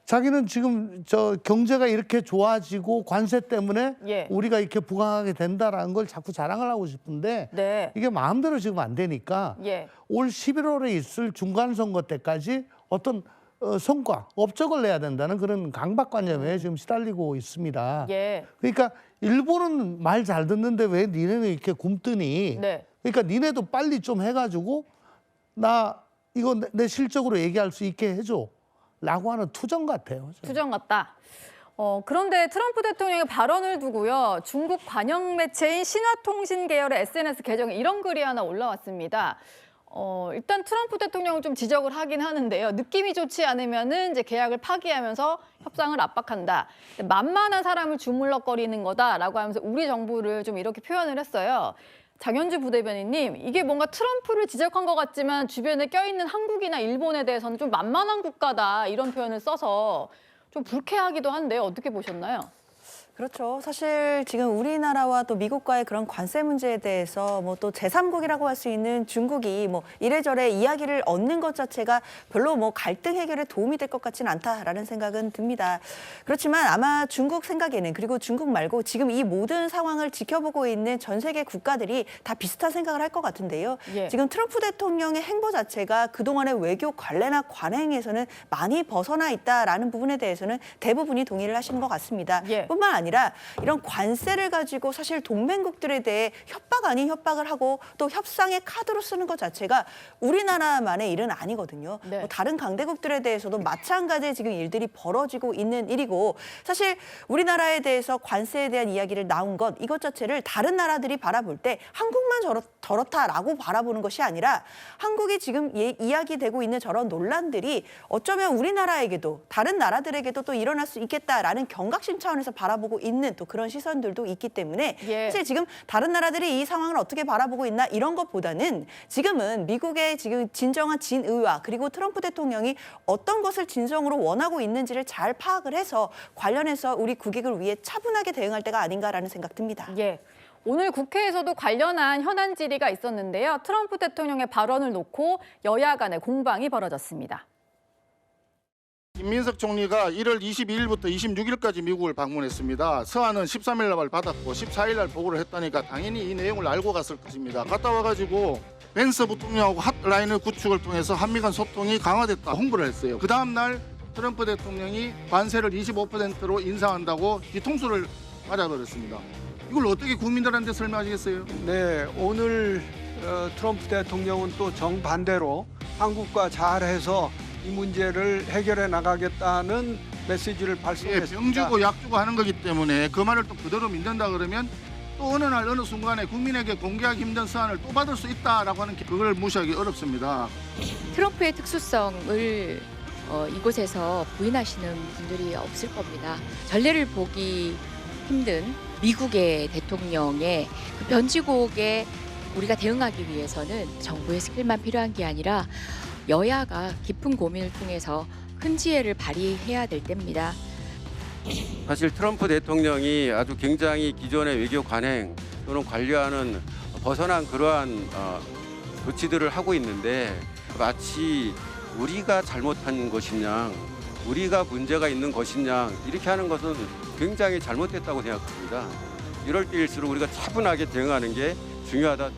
자기는 지금 저 경제가 이렇게 좋아지고 관세 때문에 예. 우리가 이렇게 부강하게 된다라는 걸 자꾸 자랑을 하고 싶은데 네. 이게 마음대로 지금 안 되니까 예. 올 11월에 있을 중간선거 때까지 어떤 성과, 업적을 내야 된다는 그런 강박관념에 지금 시달리고 있습니다. 예. 그러니까 일본은 말 잘 듣는데 왜 니네는 이렇게 굶뜨니? 네. 그러니까 니네도 빨리 좀 해가지고 나 이거 내 실적으로 얘기할 수 있게 해줘. 라고 하는 투정 같아요. 투정 같다. 그런데 트럼프 대통령의 발언을 두고요. 중국 관영 매체인 신화통신 계열의 SNS 계정에 이런 글이 하나 올라왔습니다. 일단 트럼프 대통령은 좀 지적을 하긴 하는데요. 느낌이 좋지 않으면은 이제 계약을 파기하면서 협상을 압박한다. 만만한 사람을 주물럭거리는 거다라고 하면서 우리 정부를 좀 이렇게 표현을 했어요. 장현주 부대변인님, 이게 뭔가 트럼프를 지적한 것 같지만 주변에 껴있는 한국이나 일본에 대해서는 좀 만만한 국가다 이런 표현을 써서 좀 불쾌하기도 한데요. 어떻게 보셨나요? 그렇죠. 사실 지금 우리나라와 또 미국과의 그런 관세 문제에 대해서 뭐 또 제3국이라고 할 수 있는 중국이 뭐 이래저래 이야기를 얻는 것 자체가 별로 뭐 갈등 해결에 도움이 될 것 같지는 않다라는 생각은 듭니다. 그렇지만 아마 중국 생각에는, 그리고 중국 말고 지금 이 모든 상황을 지켜보고 있는 전 세계 국가들이 다 비슷한 생각을 할 것 같은데요. 예. 지금 트럼프 대통령의 행보 자체가 그동안의 외교 관례나 관행에서는 많이 벗어나 있다라는 부분에 대해서는 대부분이 동의를 하시는 것 같습니다. 예. 뿐만 아니라 이런 관세를 가지고 사실 동맹국들에 대해 협박 아닌 협박을 하고 또 협상의 카드로 쓰는 것 자체가 우리나라만의 일은 아니거든요. 네. 뭐 다른 강대국들에 대해서도 마찬가지의 지금 일들이 벌어지고 있는 일이고, 사실 우리나라에 대해서 관세에 대한 이야기를 나온 것, 이것 자체를 다른 나라들이 바라볼 때 한국만 저렇다라고 바라보는 것이 아니라 한국이 지금 이야기되고 있는 저런 논란들이 어쩌면 우리나라에게도 다른 나라들에게도 또 일어날 수 있겠다라는 경각심 차원에서 바라보고 있는 또 그런 시선들도 있기 때문에 예. 사실 지금 다른 나라들이 이 상황을 어떻게 바라보고 있나 이런 것보다는 지금은 미국의 지금 진정한 진의와 그리고 트럼프 대통령이 어떤 것을 진정으로 원하고 있는지를 잘 파악을 해서 관련해서 우리 국익을 위해 차분하게 대응할 때가 아닌가라는 생각 듭니다. 예. 오늘 국회에서도 관련한 현안 질의가 있었는데요. 트럼프 대통령의 발언을 놓고 여야 간의 공방이 벌어졌습니다. 김민석 총리가 1월 22일부터 26일까지 미국을 방문했습니다. 서한은 13일 날 받았고 14일 날 보고를 했다니까 당연히 이 내용을 알고 갔을 것입니다. 갔다 와가지고 벤스 부통령하고 핫라인을 구축을 통해서 한미 간 소통이 강화됐다 홍보를 했어요. 그 다음 날 트럼프 대통령이 관세를 25%로 인상한다고 뒤통수를 맞아버렸습니다. 이걸 어떻게 국민들한테 설명하시겠어요? 네, 오늘 트럼프 대통령은 또 정반대로 한국과 잘해서 이 문제를 해결해 나가겠다는 메시지를 발송했습니다. 병 주고 약 주고 하는 거기 때문에 그 말을 또 그대로 믿는다 그러면 또 어느 날 어느 순간에 국민에게 공개하기 힘든 사안을 또 받을 수 있다라고 하는 그걸 무시하기 어렵습니다. 트럼프의 특수성을 이곳에서 부인하시는 분들이 없을 겁니다. 전례를 보기 힘든 미국의 대통령의 그 변지곡에 우리가 대응하기 위해서는 정부의 스킬만 필요한 게 아니라 여야가 깊은 고민을 통해서 큰 지혜를 발휘해야 될 때입니다. 사실 트럼프 대통령이 아주 굉장히 기존의 외교 관행 또는 관료와는 벗어난 그러한 조치들을 하고 있는데 마치 우리가 잘못한 것이냐, 우리가 문제가 있는 것이냐 이렇게 하는 것은 굉장히 잘못됐다고 생각합니다. 이럴 때일수록 우리가 차분하게 대응하는 게 중요하다.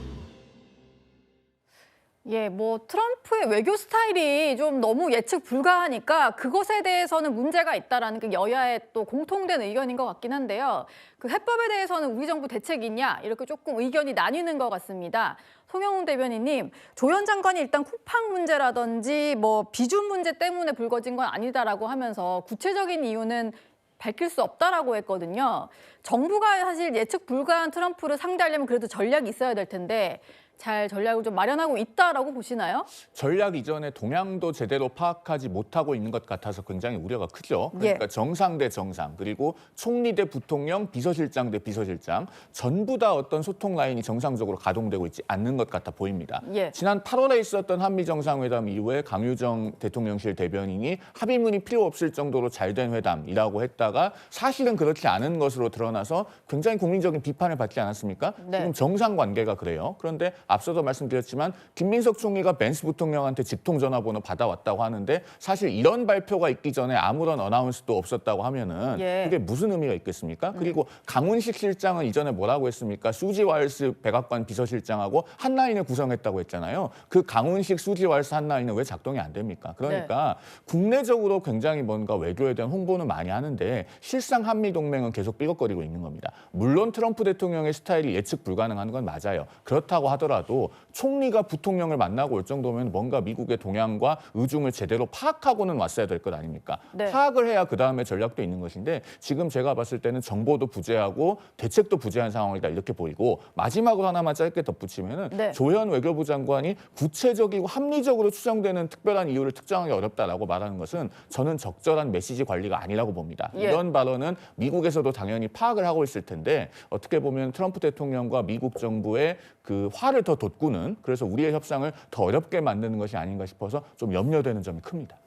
예, 뭐 트럼프의 외교 스타일이 좀 너무 예측 불가하니까 그것에 대해서는 문제가 있다라는 그 여야의 또 공통된 의견인 것 같긴 한데요. 그 해법에 대해서는 우리 정부 대책이 있냐 이렇게 조금 의견이 나뉘는 것 같습니다. 송영훈 대변인님, 조현 장관이 일단 쿠팡 문제라든지 뭐 비준 문제 때문에 불거진 건 아니다라고 하면서 구체적인 이유는 밝힐 수 없다라고 했거든요. 정부가 사실 예측 불가한 트럼프를 상대하려면 그래도 전략이 있어야 될 텐데 잘 전략을 좀 마련하고 있다라고 보시나요? 전략 이전에 동향도 제대로 파악하지 못하고 있는 것 같아서 굉장히 우려가 크죠. 그러니까 예. 정상 대 정상, 그리고 총리 대 부통령, 비서실장 대 비서실장 전부 다 어떤 소통 라인이 정상적으로 가동되고 있지 않는 것 같아 보입니다. 예. 지난 8월에 있었던 한미 정상회담 이후에 강유정 대통령실 대변인이 합의문이 필요 없을 정도로 잘된 회담이라고 했다가 사실은 그렇지 않은 것으로 드러나서 굉장히 국민적인 비판을 받지 않았습니까? 네. 지금 정상 관계가 그래요. 그런데 앞서도 말씀드렸지만 김민석 총리가 벤스 부통령한테 직통 전화번호 받아왔다고 하는데 사실 이런 발표가 있기 전에 아무런 어나운스도 없었다고 하면은 그게 무슨 의미가 있겠습니까? 그리고 강훈식 실장은 이전에 뭐라고 했습니까? 수지 와일스 백악관 비서실장하고 한 라인을 구성했다고 했잖아요. 그 강훈식 수지 와일스 한 라인은 왜 작동이 안 됩니까? 그러니까 국내적으로 굉장히 뭔가 외교에 대한 홍보는 많이 하는데 실상 한미 동맹은 계속 삐걱거리고 있는 겁니다. 물론 트럼프 대통령의 스타일이 예측 불가능한 건 맞아요. 그렇다고 하더라도 총리가 부통령을 만나고 올 정도면 뭔가 미국의 동향과 의중을 제대로 파악하고는 왔어야 될 것 아닙니까? 파악을 해야 그다음에 전략도 있는 것인데 지금 제가 봤을 때는 정보도 부재하고 대책도 부재한 상황이다 이렇게 보이고 마지막으로 하나만 짧게 덧붙이면은 조현 외교부 장관이 구체적이고 합리적으로 추정되는 특별한 이유를 특정하기 어렵다라고 말하는 것은 저는 적절한 메시지 관리가 아니라고 봅니다. 이런 발언은 미국에서도 당연히 파악을 하고 있을 텐데 어떻게 보면 트럼프 대통령과 미국 정부의 그 화를 더 돋구는 그래서 우리의 협상을 더 어렵게 만드는 것이 아닌가 싶어서 좀 염려되는 점이 큽니다.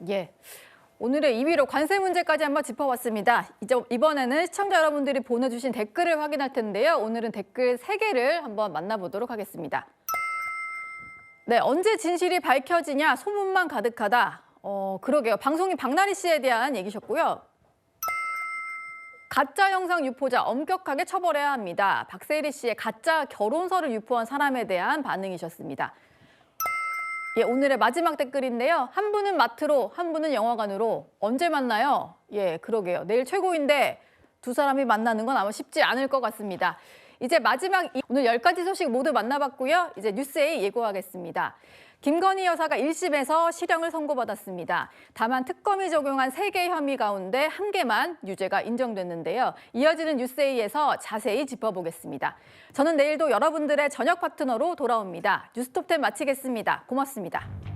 오늘의 2위로 관세 문제까지 한번 짚어봤습니다. 이번에는 시청자 여러분들이 보내주신 댓글을 확인할 텐데요. 오늘은 댓글 3개를 한번 만나보도록 하겠습니다. 네, 언제 진실이 밝혀지냐 소문만 가득하다. 그러게요. 방송인 박나리 씨에 대한 얘기셨고요. 가짜 영상 유포자 엄격하게 처벌해야 합니다. 박세리 씨의 가짜 결혼서를 유포한 사람에 대한 반응이셨습니다. 오늘의 마지막 댓글인데요. 한 분은 마트로, 한 분은 영화관으로. 언제 만나요? 그러게요. 내일 최고인데 두 사람이 만나는 건 아마 쉽지 않을 것 같습니다. 이제 마지막 오늘 10가지 소식 모두 만나봤고요. 이제 뉴스A 예고하겠습니다. 김건희 여사가 1심에서 실형을 선고받았습니다. 다만 특검이 적용한 3개 혐의 가운데 1개만 유죄가 인정됐는데요. 이어지는 뉴스A에서 자세히 짚어보겠습니다. 저는 내일도 여러분들의 저녁 파트너로 돌아옵니다. 뉴스톱10 마치겠습니다. 고맙습니다.